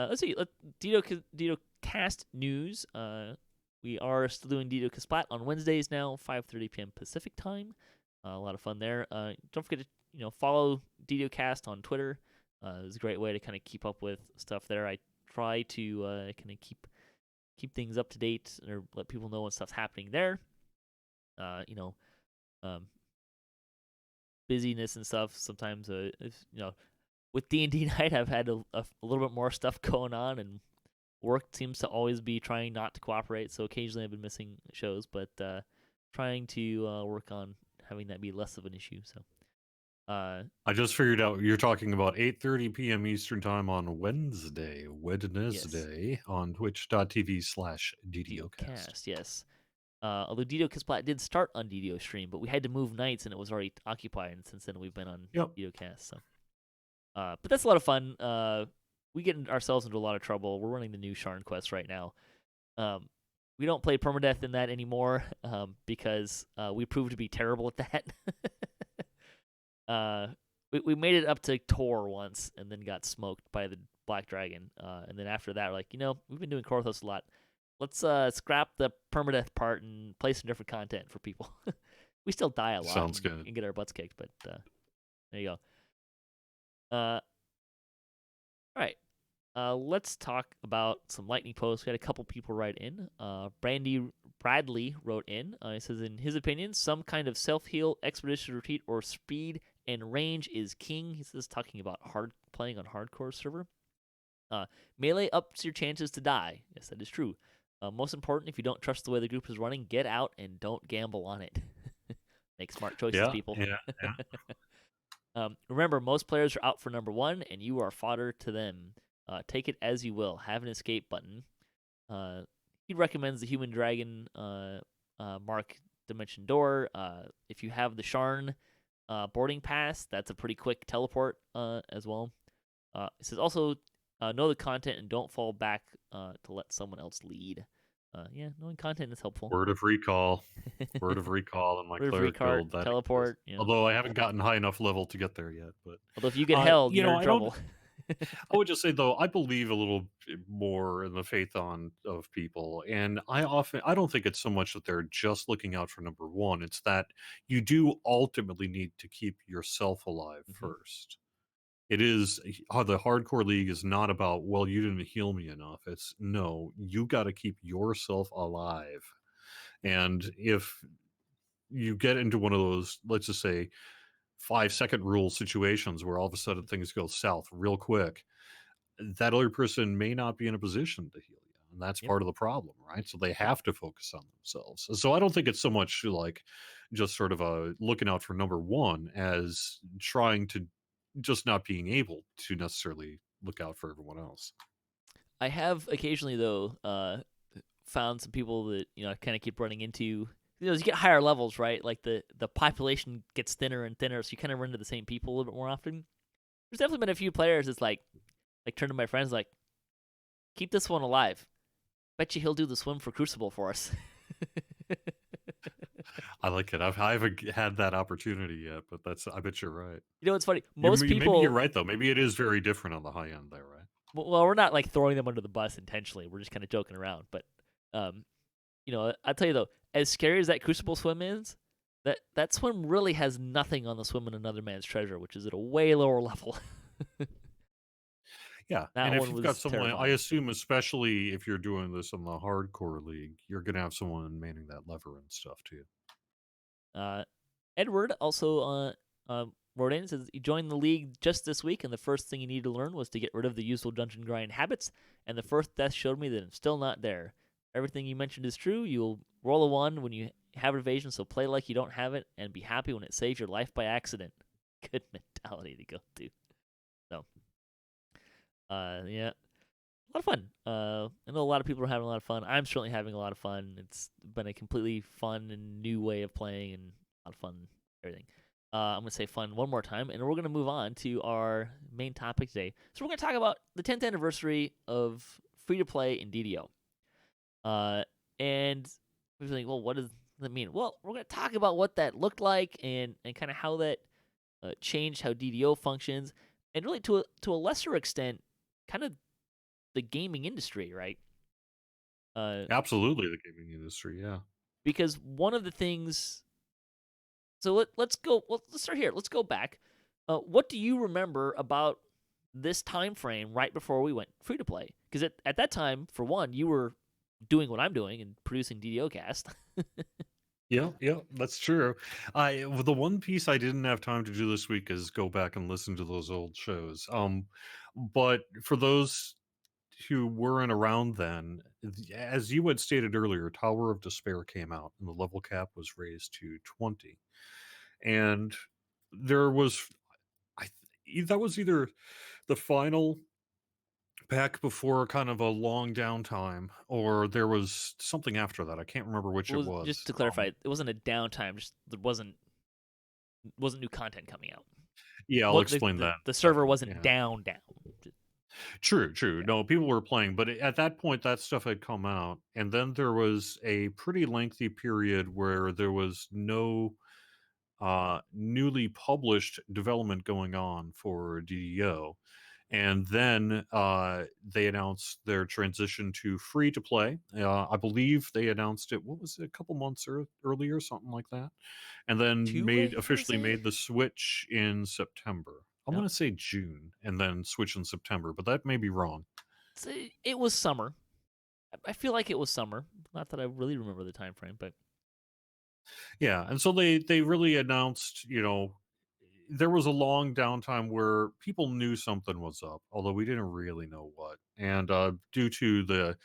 let's see. DDO cast news. We are still doing DDO Splat on Wednesdays now, 5:30 p.m. Pacific time. A lot of fun there. Don't forget to follow DDO Cast on Twitter. It's a great way to kind of keep up with stuff there. I try to kind of keep things up to date or let people know when stuff's happening there. Um, busyness and stuff. Sometimes, with D&D night, I've had a little bit more stuff going on, and work seems to always be trying not to cooperate. So occasionally I've been missing shows, but trying to work on having that be less of an issue. So. I just figured out you're talking about 8:30 p.m. Eastern time on Wednesday Yes. on twitch.tv/DDOcast. DDOcast, yes. Although DDO Splat did start on DDO stream, but we had to move nights and it was already occupied, and since then we've been on Yep. DDOcast. So, but that's a lot of fun. We get ourselves into a lot of trouble. We're running the new Sharn quest right now. We don't play permadeath in that anymore because we proved to be terrible at that. We made it up to Tor once and then got smoked by the Black Dragon. And then after that, we're like, we've been doing Korthos a lot. Let's scrap the permadeath part and play some different content for people. We still die a lot. Sounds good. And get our butts kicked, but there you go. All right. Let's talk about some lightning posts. We had a couple people write in. Bradley wrote in. He says, in his opinion, some kind of self-heal, expedition retreat, or speed and range is king. He says, talking about playing on hardcore server. Melee ups your chances to die. Yes, that is true. Most important, if you don't trust the way the group is running, get out and don't gamble on it. Make smart choices, people. Yeah. Remember, most players are out for number one, and you are fodder to them. Take it as you will. Have an escape button. He recommends the Human Dragon Mark Dimension Door. If you have the Sharn boarding pass, that's a pretty quick teleport as well. It says also know the content and don't fall back to let someone else lead. Yeah, knowing content is helpful. Word of recall. Word of recall in my cleric build. That teleport. Although I haven't gotten high enough level to get there yet. But although if you get held, you're in trouble. I would just say though, I believe a little bit more in the faith of people, and I don't think it's so much that they're just looking out for number one. It's that you do ultimately need to keep yourself alive first. It is the hardcore league is not about, well, you didn't heal me enough. It's no, you got to keep yourself alive. And if you get into one of those, let's just say 5-second rule situations where all of a sudden things go south real quick, that other person may not be in a position to heal you. And that's part of the problem, right? So they have to focus on themselves. So I don't think it's so much like just sort of looking out for number one as trying to just not being able to necessarily look out for everyone else. I have occasionally though found some people that I kind of keep running into. As you get higher levels, right? Like the population gets thinner and thinner, so you kind of run into the same people a little bit more often. There's definitely been a few players that's like turn to my friends like, keep this one alive. Bet you he'll do the swim for Crucible for us. I like it. I haven't had that opportunity yet, but I bet you're right. It's funny. Most people. Maybe you're right though. Maybe it is very different on the high end there, right? Well, we're not like throwing them under the bus intentionally. We're just kind of joking around. But, I'll tell you though, as scary as that Crucible swim is, that swim really has nothing on the swim in another man's treasure, which is at a way lower level. Yeah, and if you've got someone, I assume, especially if you're doing this in the hardcore league, you're going to have someone manning that lever and stuff too. Edward also wrote in and says he joined the league just this week, and the first thing he needed to learn was to get rid of the usual dungeon grind habits. And the first death showed me that I'm still not there. Everything you mentioned is true. You'll roll a 1 when you have evasion, so play like you don't have it, and be happy when it saves your life by accident. Good mentality to go to. So, yeah, a lot of fun. I know a lot of people are having a lot of fun. I'm certainly having a lot of fun. It's been a completely fun and new way of playing, and a lot of fun, everything. I'm going to say fun one more time, and we're going to move on to our main topic today. So we're going to talk about the 10th anniversary of free-to-play in DDO. And we're like, well, what does that mean? Well, we're going to talk about what that looked like and kind of how that changed how DDO functions, and really to a lesser extent, kind of the gaming industry, right? Absolutely, the gaming industry. Yeah. Because one of the things. So let's go. Well, let's start here. Let's go back. What do you remember about this time frame right before we went free to play? Because at that time, for one, you were doing what I'm doing and producing DDOcast. Yeah, yeah, that's true. The one piece I didn't have time to do this week is go back and listen to those old shows. But for those who weren't around then, as you had stated earlier, Tower of Despair came out and the level cap was raised to 20. And there was, that was either the final pack before kind of a long downtime, or there was something after that. I can't remember which it Was just was. to clarify, it wasn't a downtime. Just there wasn't new content coming out. Yeah, I'll What the, explain the, that the in a server second. wasn't Yeah. down. True, true. Yeah. No, people were playing, but at that point, that stuff had come out, and then there was a pretty lengthy period where there was no newly published development going on for DDO, and then they announced their transition to free to play. I believe they announced it. What was it? A couple months earlier, something like that, and then Two, I want to officially say. made the switch in September. I'm Yep. going to say June, and then switch in September, but that may be wrong. It was summer. I feel like it was summer. Not that I really remember the time frame, but Yeah, and so they really announced, there was a long downtime where people knew something was up, although we didn't really know what. And due to the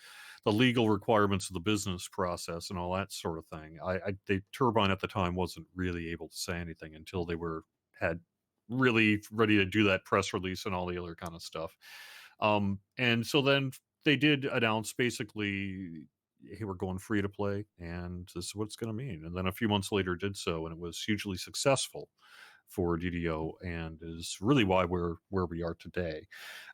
legal requirements of the business process and all that sort of thing, the Turbine at the time wasn't really able to say anything until they had really ready to do that press release and all the other kind of stuff. And so then they did announce basically, hey, we're going free to play, and this is what it's going to mean. And then a few months later, did so, and it was hugely successful for DDO, and is really why we're where we are today.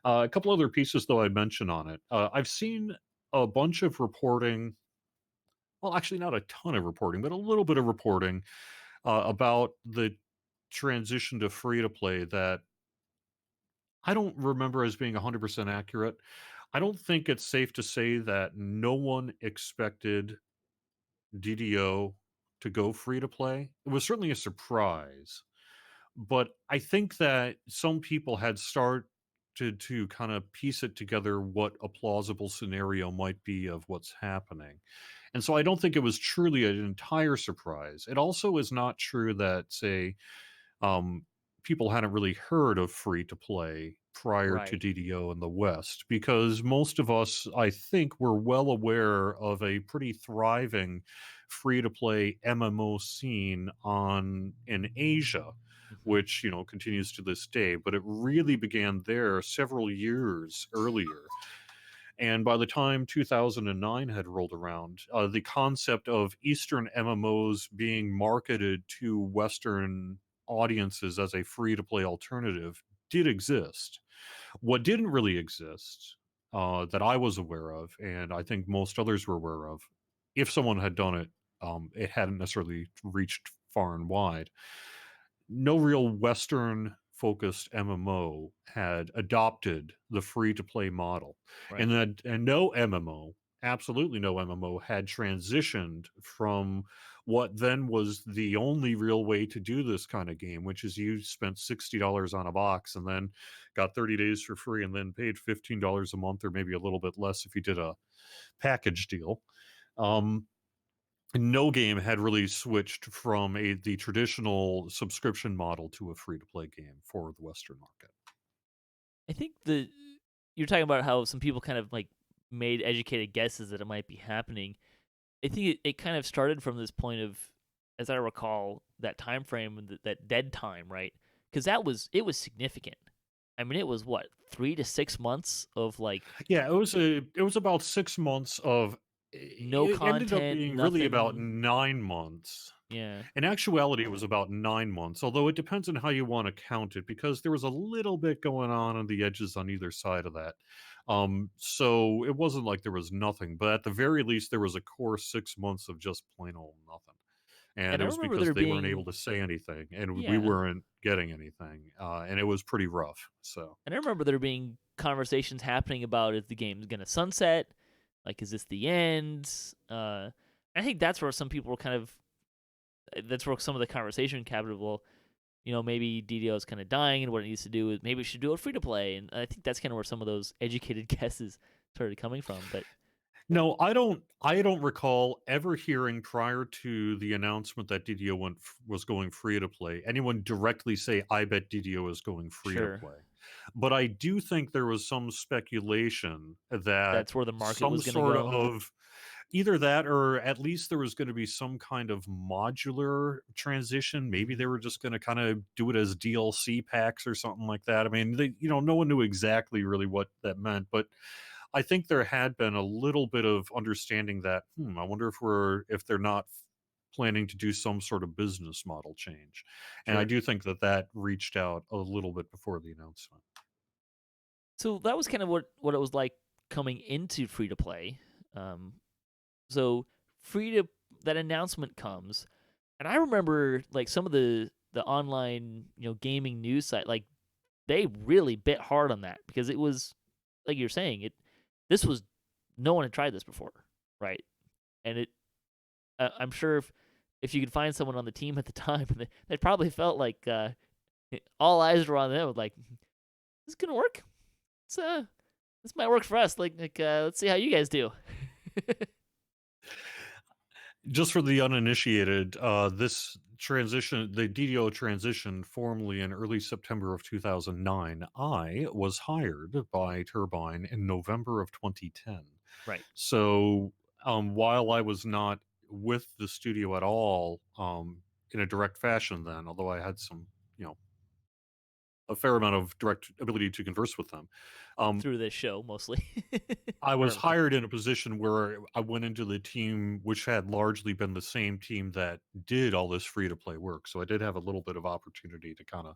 A couple other pieces, though, I'd mention on it. I've seen a bunch of reporting. Well, actually, not a ton of reporting, but a little bit of reporting about the transition to free to play that I don't remember as being 100% accurate. I don't think it's safe to say that no one expected DDO to go free to play. It was certainly a surprise, but I think that some people had started to kind of piece it together what a plausible scenario might be of what's happening. And so I don't think it was truly an entire surprise. It also is not true that, say, um, people hadn't really heard of free to play prior to right. DDO in the West, because most of us, I think, were well aware of a pretty thriving free to play MMO scene in Asia, Mm-hmm. which continues to this day. But it really began there several years earlier. And by the time 2009 had rolled around, the concept of Eastern MMOs being marketed to Western audiences as a free to play alternative did exist. What didn't really exist, that I was aware of, and I think most others were aware of, if someone had done it, it hadn't necessarily reached far and wide. No real Western focused MMO had adopted the free to play model. Right. And no MMO, absolutely no MMO, had transitioned from what then was the only real way to do this kind of game, which is you spent $60 on a box and then got 30 days for free and then paid $15 a month, or maybe a little bit less if you did a package deal. Um, no game had really switched from the traditional subscription model to a free to play game for the Western market. I think you're talking about how some people kind of like made educated guesses that it might be happening. I think it kind of started from this point of, as I recall, that time frame, that dead time, right? Because it was significant. I mean, it was what 3 to 6 months of like Yeah, it was about 6 months of. no It ended up content, being really about nothing. 9 months. Yeah, In actuality, it was about 9 months, although it depends on how you want to count it, because there was a little bit going on the edges on either side of that. So it wasn't like there was nothing, but at the very least, there was a core 6 months of just plain old nothing. And and it I was remember because there they weren't able being to say anything, and we yeah, weren't getting anything, and it was pretty rough. So. and I remember there being conversations happening about is the game gonna sunset? Like, is this the end? I think that's where some people were kind of. That's where some of the conversation capital. Maybe DDO is kind of dying, and what it needs to do is maybe it should do it free to play. And I think that's kind of where some of those educated guesses started coming from. But No, I don't recall ever hearing prior to the announcement that DDO was going free to play anyone directly say, "I bet DDO is going free to sure, play." But I do think there was some speculation that that's where the market some was going to sort go. of either that, or at least there was going to be some kind of modular transition. Maybe Mm-hmm. they were just going to kind of do it as DLC packs or something like that. I mean, no one knew exactly really what that meant, but I think there had been a little bit of understanding that, I wonder if they're not planning to do some sort of business model change. And I Sure. do think that reached out a little bit before the announcement. So that was kind of what it was like coming into free to play. Um, so free to that announcement comes, and I remember like some of the online gaming news site, like they really bit hard on that because it was like you're saying this was no one had tried this before, right? And I'm sure if you could find someone on the team at the time, they probably felt like all eyes were on them. Like, this is gonna work. It's this might work for us. Let's see how you guys do. Just for the uninitiated, this transition, the DDO transition, formally in early September of 2009, I was hired by Turbine in November of 2010. Right. So while I was not with the studio at all in a direct fashion then, although I had some, you know, a fair amount of direct ability to converse with them, um, Through this show mostly. I was Or hired in a position where I went into the team, which had largely been the same team that did all this free to play work. So I did have a little bit of opportunity to kind of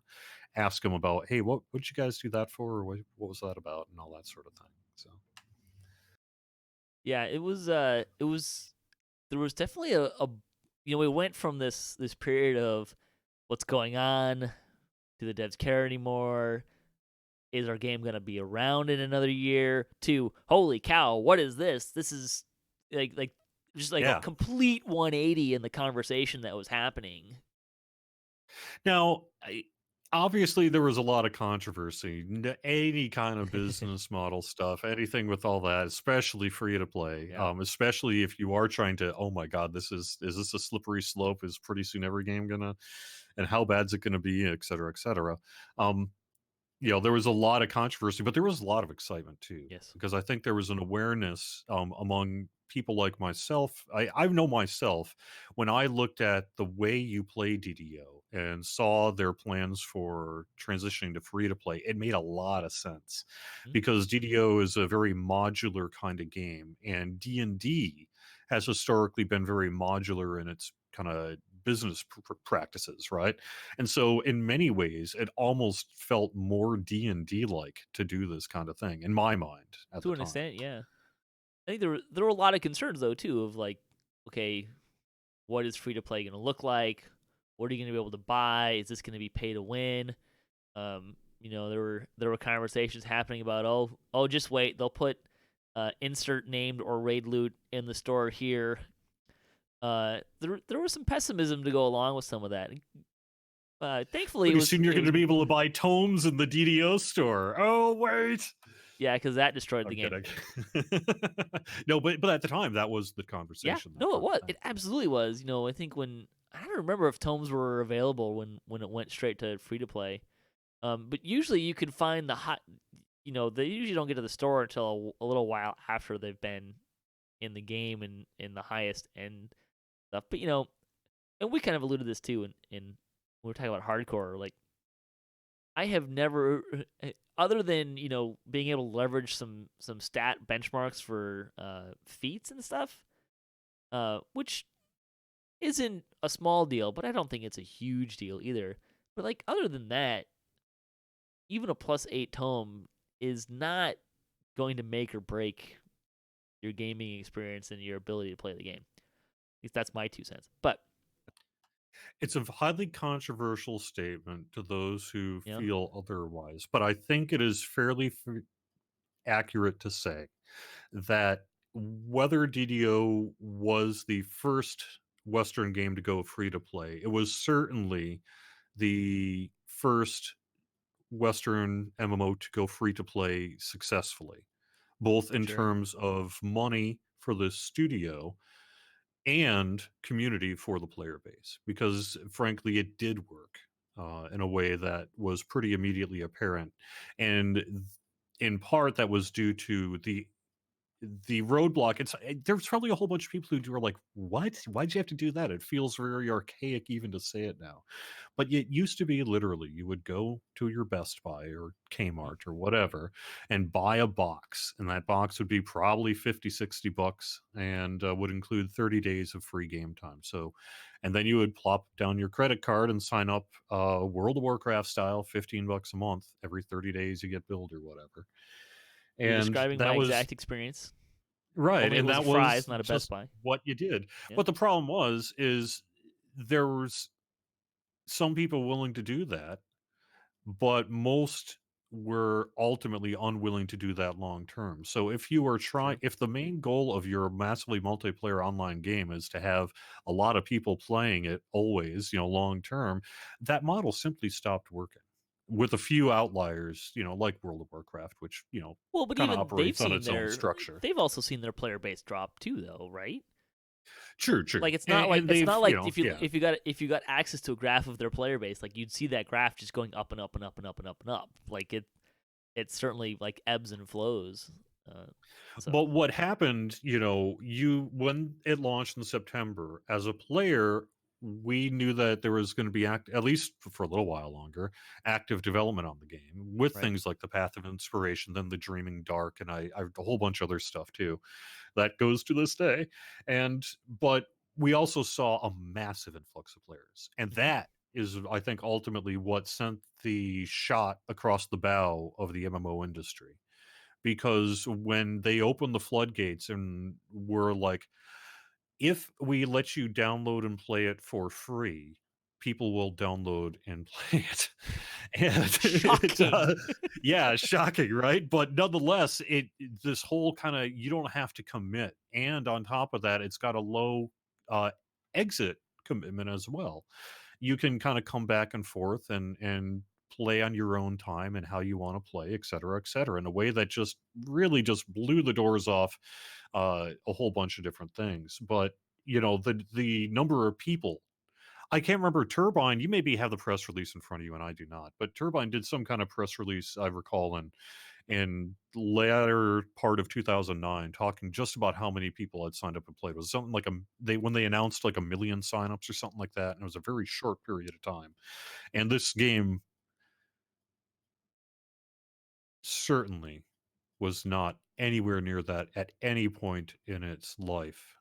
ask them about, hey, what did you guys do that for? Or what was that about? And all that sort of thing. So. yeah, it was there was definitely a we went from this period of what's going on, do the devs care anymore, is our game going to be around in another year, to holy cow, what is this? This is like just like a Yeah. complete 180 in the conversation that was happening. Now, obviously, there was a lot of controversy. Any kind of business model stuff, anything with all that, especially free to play, Yeah. especially if you are trying to, oh my God, is this a slippery slope? Is pretty soon every game gonna, and how bad's it gonna be, et cetera, et cetera. Um, there was a lot of controversy, but there was a lot of excitement too, Yes. because I think there was an awareness among people like myself. I know myself, when I looked at the way you play DDO and saw their plans for transitioning to free to play, it made a lot of sense, Mhm. because DDO is a very modular kind of game, and D&D has historically been very modular in its kind of business practices, right? And so in many ways it almost felt more D&D like to do this kind of thing in my mind at the To an time. extent, yeah. I think there were a lot of concerns though too of like, okay, what is free to play going to look like? What are you going to be able to buy? Is this going to be pay to win? There were conversations happening about just wait, they'll put insert named or raid loot in the store here. There was some pessimism to go along with some of that. Thankfully, Pretty soon you're it going was to be able to buy tomes in the DDO store. Oh wait. Yeah, because that destroyed the I'm game. kidding. No, but at the time, that was the Yeah, conversation, that no, it kind of was. thing. It absolutely was. I think when I don't remember if tomes were available when it went straight to free to play. But usually you can find the hot. They usually don't get to the store until a little while after they've been in the game and in the highest end stuff. But and we kind of alluded to this too in when we were talking about hardcore. Like I have never, other than being able to leverage some stat benchmarks for feats and stuff, which isn't a small deal, but I don't think it's a huge deal either. But like other than that, even a +8 tome is not going to make or break your gaming experience and your ability to play the game. At least that's my 2 cents. But It's a highly controversial statement to those who you know, feel otherwise, but I think it is fairly accurate to say that whether DDO was the first Western game to go free to play, it was certainly the first Western MMO to go free to play successfully, both in sure, terms of money for the studio and community for the player base, because frankly, it did work in a way that was pretty immediately apparent. And in part, that was due to the roadblock. There's probably a whole bunch of people who are like, what, why'd you have to do that? It feels very archaic even to say it now, but it used to be literally you would go to your Best Buy or mm, Kmart or whatever and buy a box, and that box would be probably 50-60 bucks, and would include 30 days of free game time. So, and then you would plop down your credit card and sign up, World of Warcraft style, 15 bucks a month. Every 30 days you get billed or whatever. you're And describing my that was exact experience. right, Only it and was a that Fry's, was not a Best just Buy. what you did. Yeah, But the problem is there was some people willing to do that, but most were ultimately unwilling to do that long term. So true. if the main goal of your massively multiplayer online game is to have a lot of people playing it always, long term, that model simply stopped working. With a few outliers, like World of Warcraft, which, Well, but kind of even operates on its own structure. they've also seen their player base drop too, though, right? True, true. Like And it's they've, not like if yeah. you got access to a graph of their player base, like you'd see that graph just going up and up and up and up and up and up. Like it certainly like ebbs and flows. Uh, so But what happened, you when it launched in September, as a player, we knew that there was going to be at least for a little while longer, active development on the game with right. things like the Path of Inspiration, then the Dreaming Dark, and I a whole bunch of other stuff too that goes to this day. And but we also saw a massive influx of players, and Hmm. that is, I think, ultimately what sent the shot across the bow of the MMO industry, because when they opened the floodgates and were like, if we let you download and play it for free, people will download and play it. And Shocking. yeah, shocking, right? But nonetheless, this whole kind of, you don't have to commit, and on top of that, it's got a low uh, exit commitment as well. You can kind of come back and forth and play on your own time and how you want to play, et cetera, in a way that just really just blew the doors off a whole bunch of different things. But the number of people, I can't remember. Turbine, you maybe have the press release in front of you and I do not, but Turbine did some kind of press release, I recall, in latter part of 2009, talking just about how many people had signed up and played. It was something like when they announced like 1 million signups or something like that, and it was a very short period of time. And this game certainly was not anywhere near that at any point in its life,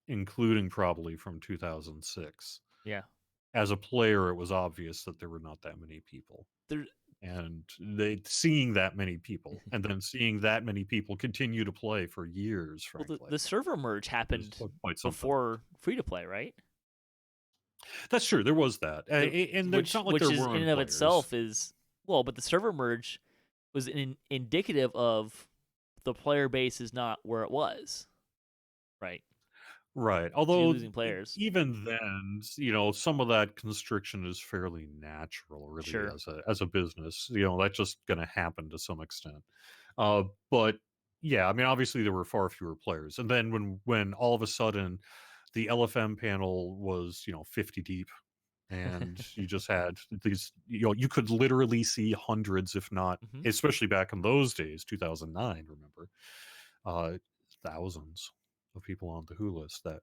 including probably from 2006. Yeah. As a player, it was obvious that there were not that many people. There. And they seeing that many people, and then seeing that many people continue to play for years, Well, frankly, the server merge is happened quite something. before free to play, right? That's true. There was that, The and it's not like which there is in weren't and of players. itself is well, but the server merge was indicative of the player base is not where it was, right? Right. So you're Although losing players. even then, some of that constriction is fairly natural, really, Sure. as a business. That's just going to happen to some extent. But yeah, I mean, obviously there were far fewer players, and then when all of a sudden the LFM panel was 50 deep, and you just had these, you could literally see hundreds, if not, Hmm. especially back in those days, 2009. Remember, uh, thousands of people on the Who list. That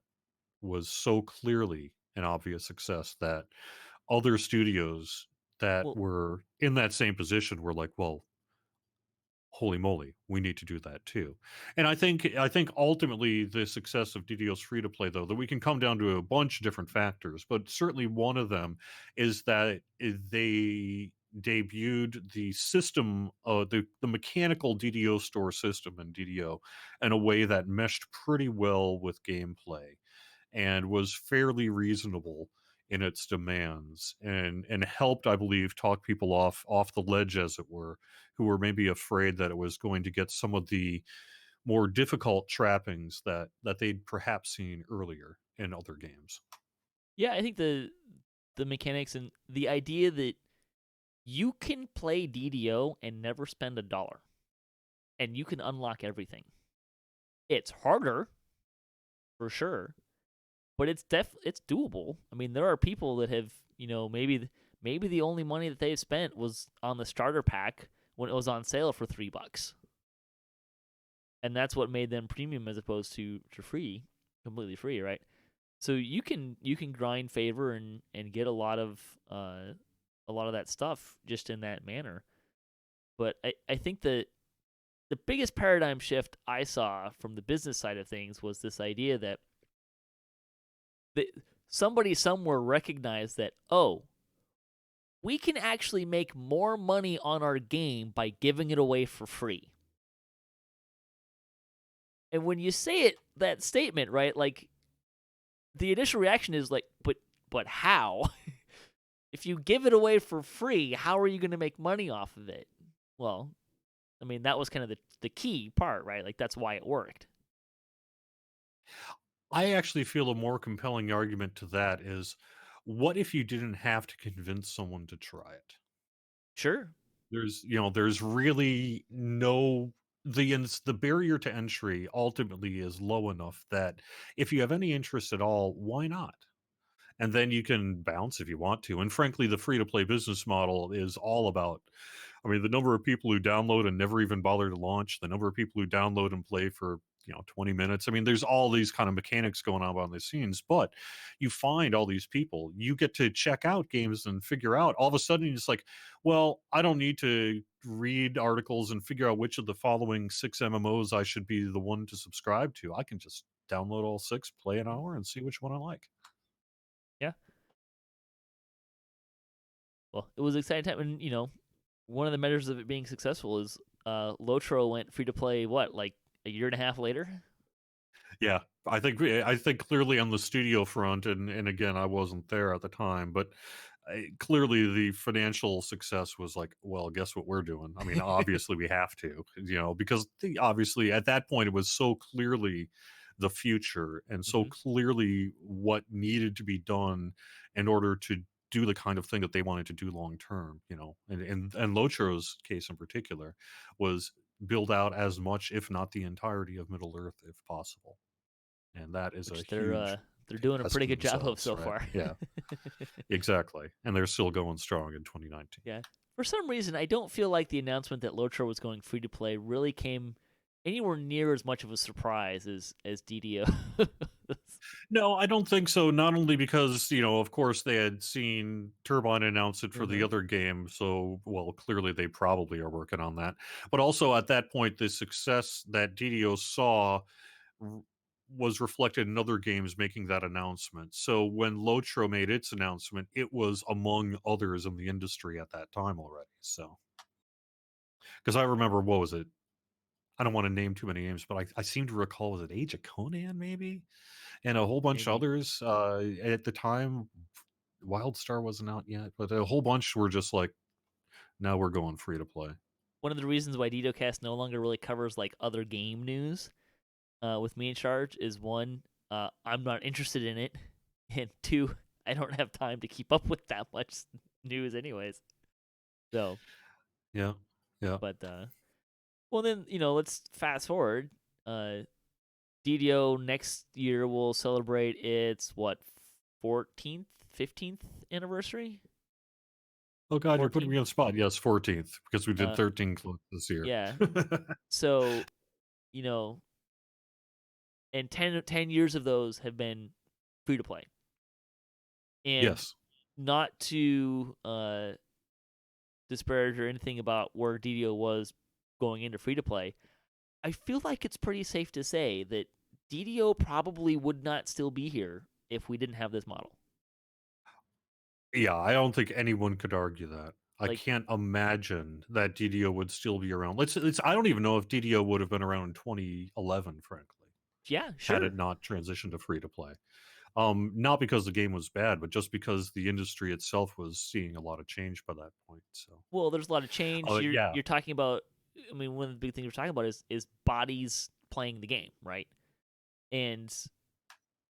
was so clearly an obvious success that other studios that Well, were in that same position were like, well, holy moly, we need to do that too. And I think ultimately the success of DDo's free to play, though, that we can come down to a bunch of different factors, but certainly one of them is that they debuted the system, the mechanical DDO store system in DDO in a way that meshed pretty well with gameplay and was fairly reasonable in its demands, and helped, I believe, talk people off the ledge, as it were, who were maybe afraid that it was going to get some of the more difficult trappings that they'd perhaps seen earlier in other games. yeah, I think the mechanics and the idea that you can play DDO and never spend a dollar, and you can unlock everything. It's harder for sure, but it's doable. I mean, there are people that have, maybe the only money that they've spent was on the starter pack when it was on sale for $3, and that's what made them premium as opposed to free, completely free, right? So you can grind favor and get a lot of that stuff just in that manner. But I think the biggest paradigm shift I saw from the business side of things was this idea that the, somebody somewhere recognized that, oh, we can actually make more money on our game by giving it away for free. And when you say it, that statement, right, like the initial reaction is like, but how? If you give it away for free, how are you going to make money off of it? Well, I mean, that was kind of the key part, right? Like that's why it worked. I actually feel a more compelling argument to that is, what if you didn't have to convince someone to try it? Sure. There's really no, the barrier to entry ultimately is low enough that if you have any interest at all, why not? And then you can bounce if you want to. And frankly, the free to play business model is all about, I mean, the number of people who download and never even bother to launch, the number of people who download and play for 20 minutes. I mean, there's all these kind of mechanics going on behind the scenes, but you find all these people, you get to check out games and figure out, all of a sudden it's like, well, I don't need to read articles and figure out which of the following 6 MMOs I should be the one to subscribe to. I can just download all six, play an Mhm. hour, and see which one I like. Yeah. Well, it was an exciting time, and one of the measures of it being successful is Lotro went free to play. What, like a year and a half later? Yeah, I think clearly on the studio front, and again, I wasn't there at the time, but clearly the financial success was like, well, guess what we're doing? I mean, obviously we have to, because obviously at that point it was so clearly the future and so Hmm. clearly what needed to be done in order to do the kind of thing that they wanted to do long term, and Lotro's case in particular was build out as much, if not the entirety of Middle Earth, if possible. And that is a Which huge they're doing a task pretty in good job of themselves, so right? far. Yeah, exactly. And they're still going strong in 2019. Yeah. For some reason, I don't feel like the announcement that Lotro was going free to play really came anywhere near as much of a surprise as DDO. No, I don't think so. Not only because, of course, they had seen Turbine announce it for the Uh-huh. other game. So, well, clearly they probably are working on that. But also at that point, the success that DDO saw r- was reflected in other games making that announcement. So when Lotro made its announcement, it was among others in the industry at that time already. So, because I remember, what was it? I don't want to name too many names, but I seem to recall, was it Age of Conan maybe, and a whole bunch of Maybe. others at the time. Wildstar wasn't out yet, but a whole bunch were just like, now we're going free to play. One of the reasons why DDOCast no longer really covers like other game news with me in charge is one, I'm not interested in it, and two, I don't have time to keep up with that much news anyways. So, Yeah, yeah. but Well, then let's fast forward. DDO next year will celebrate its 14th, 15th anniversary. Oh God, you're putting 14. me on the spot. Yes, 14th, because we did Uh, 13 this year. yeah. So you know, and 10 years of those have been free to play, and Yes. not to disparage or anything about where DDO was going into free to play. I feel like it's pretty safe to say that DDO probably would not still be here if we didn't have this model. Yeah, I don't think anyone could argue that. I Like, can't imagine that DDO would still be around. I don't even know if DDO would have been around in 2011, frankly, yeah, had it sure. not transitioned to free to play. Not because the game was bad, but just because the industry itself was seeing a lot of change by that point. So, Well, there's a lot of change. yeah, You're talking about. I mean, one of the big things we're talking about is bodies playing the game, right? And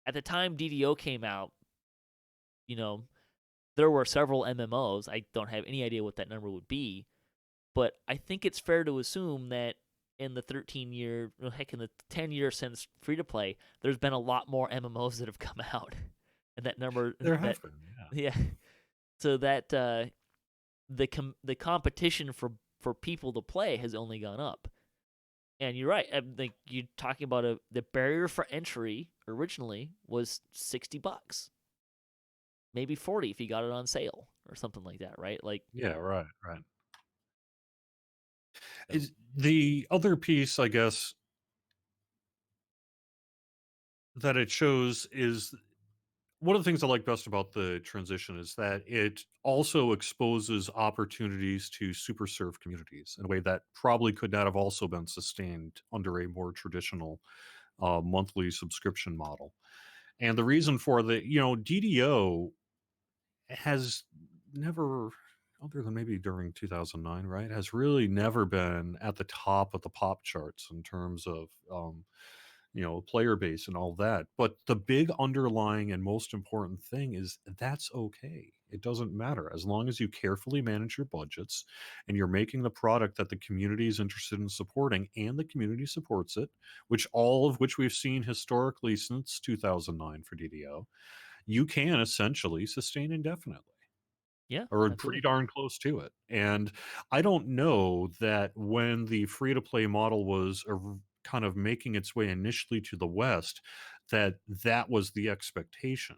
at the time DDO came out, you know, there were several MMOs. I don't have any idea what that number would be, but I think it's fair to assume that in the 13-year, heck, in the 10 years since free to play, there's been a lot more MMOs that have come out, and that number there that have been. Yeah. yeah, so that the competition for people to play has only gone up. And you're right. I think you're talking about the barrier for entry originally was $60, maybe 40 if you got it on sale or something like that, right? Like, Yeah, right, right. so, Is the other piece, I guess, that it shows is one of the things I like best about the transition is that it also exposes opportunities to super serve communities in a way that probably could not have also been sustained under a more traditional monthly subscription model. And the reason for DDO has never, other than maybe during 2009, right, has really never been at the top of the pop charts in terms of player base and all that. But the big underlying and most important thing is that's okay. It doesn't matter as long as you carefully manage your budgets and you're making the product that the community is interested in supporting and the community supports it, which all of which we've seen historically since 2009 for DDO. You can essentially sustain indefinitely yeah, or pretty absolutely. darn close to it. And I don't know that when the free to play model was kind of making its way initially to the West, that that was the expectation.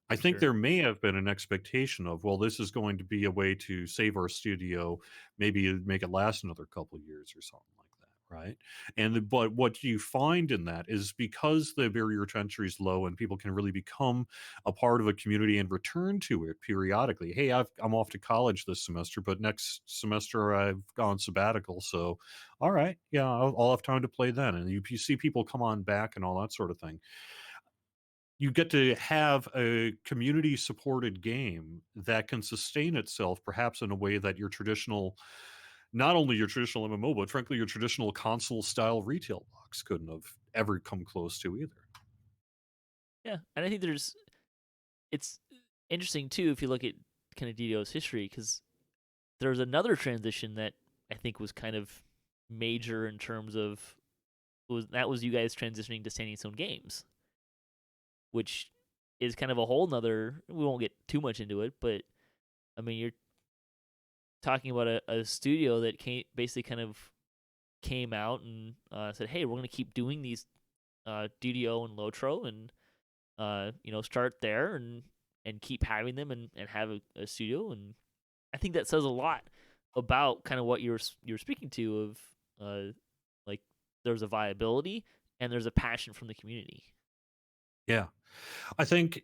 I think Sure. there may have been an expectation of, well, this is going to be a way to save our studio, maybe make it last another couple of years or something like that, right? But what you find in that is because the barrier to entry is low and people can really become a part of a community and return to it periodically. Hey, I'm off to college this semester, but next semester I've gone sabbatical, so all right, yeah, I'll have time to play then. And you see people come on back and all that sort of thing. You get to have a community supported game that can sustain itself perhaps in a way that your traditional, not only your traditional MMO, but frankly your traditional console style retail box couldn't have ever come close to either. Yeah, and I think it's interesting too if you look at kind of DDO's history because there's another transition that I think was kind of major in terms of was you guys transitioning to standing stone games, which is kind of a whole nother. We won't get too much into it, but I mean, you're talking about a studio that basically kind of came out and said, "Hey, we're going to keep doing these DDO and Lotro, and start there and keep having them and have a studio." And I think that says a lot about kind of what you're speaking to of like there's a viability and there's a passion from the community. Yeah. I think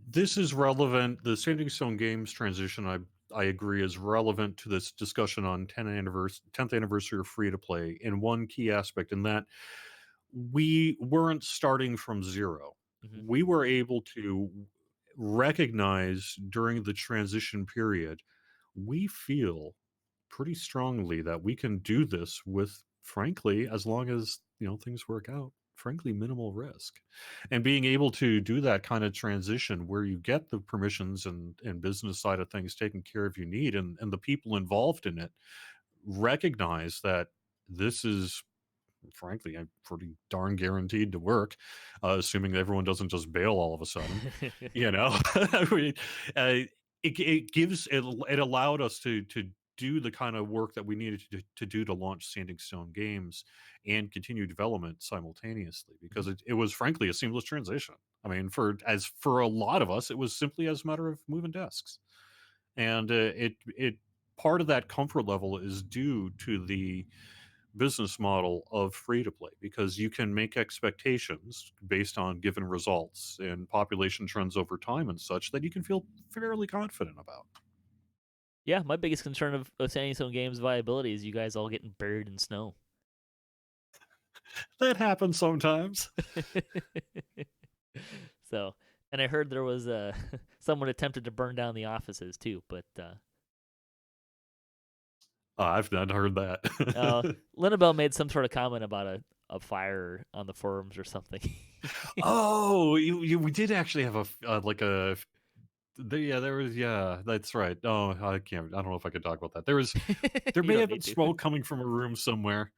this is relevant. The Standing Stone Games transition, I agree, is relevant to this discussion on 10th anniversary of free to play in one key aspect, in that we weren't starting from zero. Hmm. We were able to recognize during the transition period, we feel pretty strongly that we can do this with, frankly, as long as things work out, frankly minimal risk. And being able to do that kind of transition where you get the permissions and business side of things taken care of, you need, and the people involved in it recognize that this is frankly I'm pretty darn guaranteed to work, assuming that everyone doesn't just bail all of a sudden. You know, I mean, it gives it allowed us to do the kind of work that we needed to do to launch Standing Stone Games and continue development simultaneously, because it was frankly a seamless transition. I mean, for a lot of us, it was simply as a matter of moving desks, and it part of that comfort level is due to the business model of free to play, because you can make expectations based on given results and population trends over time and such that you can feel fairly confident about. Yeah, my biggest concern of Standing Stone Games viability is you guys all getting buried in snow. That happens sometimes. So, and I heard there was someone attempted to burn down the offices too, but I've not heard that. Linnabelle made some sort of comment about a fire on the forums or something. Oh, we did actually have there was, yeah, that's right. Oh, I don't know if I could talk about that. There You may don't have been need to. smoke coming from a room somewhere.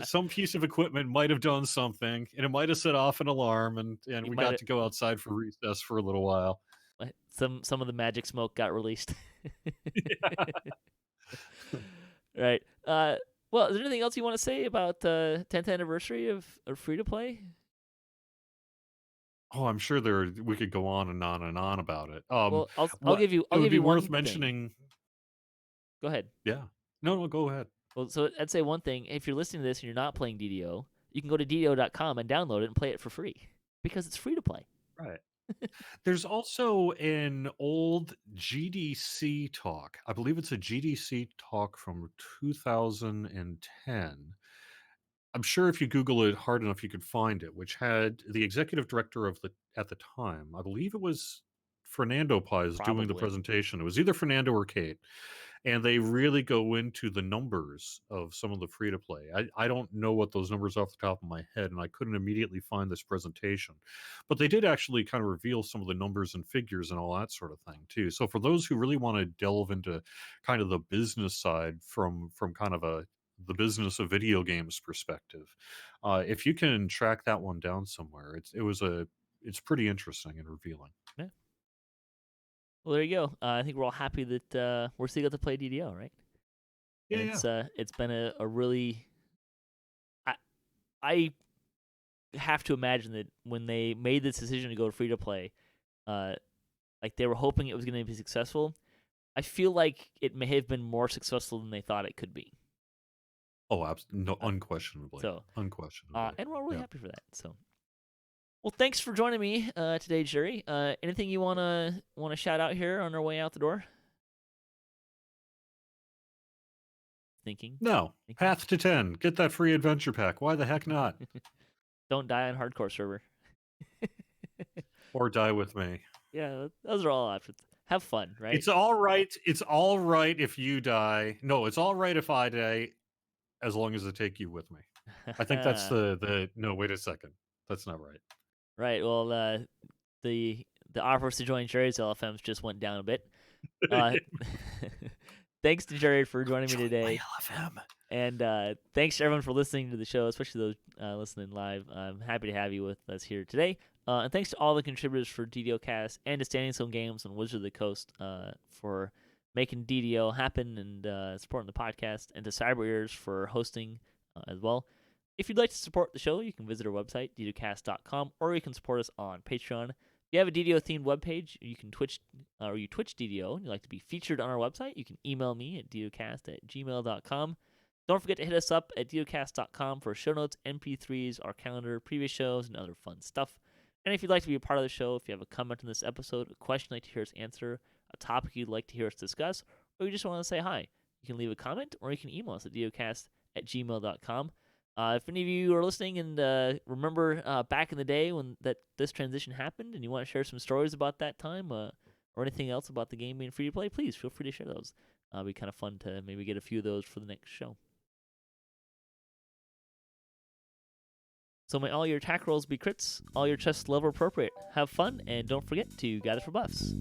Some piece of equipment might have done something, and it might have set off an alarm, and You we might got to go outside for recess for a little while. some of the magic smoke got released. Right. Well, is there anything else you want to say about the 10th anniversary of free to play? Oh, I'm sure we could go on and on and on about it. Well, I'll What give you it would be one worth thing. mentioning. Go ahead. Yeah. No, go ahead. Well, so I'd say one thing: if you're listening to this and you're not playing DDO, you can go to DDO.com and download it and play it for free because it's free to play. Right. There's also an old GDC talk. I believe it's a GDC talk from 2010. I'm sure if you Google it hard enough, you could find it, which had the executive director at the time. I believe it was Fernando Paz doing the Probably. presentation. It was either Fernando or Kate, and they really go into the numbers of some of the free to play. I don't know what those numbers off the top of my head, and I couldn't immediately find this presentation, but they did actually kind of reveal some of the numbers and figures and all that sort of thing too. So for those who really want to delve into kind of the business side from kind of the business of video games perspective, if you can track that one down somewhere, it's pretty interesting and revealing. Yeah. Well, there you go. I think we're all happy that we're still got to play DDO, right? Yeah, And it's been a really I have to imagine that when they made this decision to go free to play, like they were hoping it was going to be successful. I feel like it may have been more successful than they thought it could be. Oh, absolutely. No, unquestionably. So, unquestionably. and we're really happy for that. So, well, thanks for joining me today, Jerry. Anything you wanna shout out here on our way out the door? Thinking. No. Path to 10. Get that free adventure pack. Why the heck not? Don't die on hardcore server. Or die with me. Yeah, those are all options. Have fun, right? It's all right. It's all right if you die. No, it's all right if I die, as long as I take you with me. I think that's the. No, wait a second. That's not right. Right. Well, the offers to join Jerry's LFMs just went down a bit. Thanks to Jerry for joining me today. LFM. And thanks to everyone for listening to the show, especially those listening live. I'm happy to have you with us here today. And thanks to all the contributors for DDOcast and to Standing Stone Games and Wizard of the Coast for making DDO happen and supporting the podcast, and to Cyber Ears for hosting as well. If you'd like to support the show, you can visit our website, DDOcast.com, or you can support us on Patreon. If you have a DDO-themed webpage, you Twitch DDO, and you'd like to be featured on our website, you can email me at DDOcast@gmail.com. Don't forget to hit us up at DDOcast.com for show notes, MP3s, our calendar, previous shows, and other fun stuff. And if you'd like to be a part of the show, if you have a comment on this episode, a question you'd like to hear us answer, a topic you'd like to hear us discuss, or you just want to say hi, you can leave a comment, or you can email us at DDOcast@gmail.com. If any of you are listening and remember back in the day when this transition happened and you want to share some stories about that time or anything else about the game being free to play, please feel free to share those. It'll be kind of fun to maybe get a few of those for the next show. So may all your attack rolls be crits, all your chests level appropriate. Have fun, and don't forget to gather for buffs.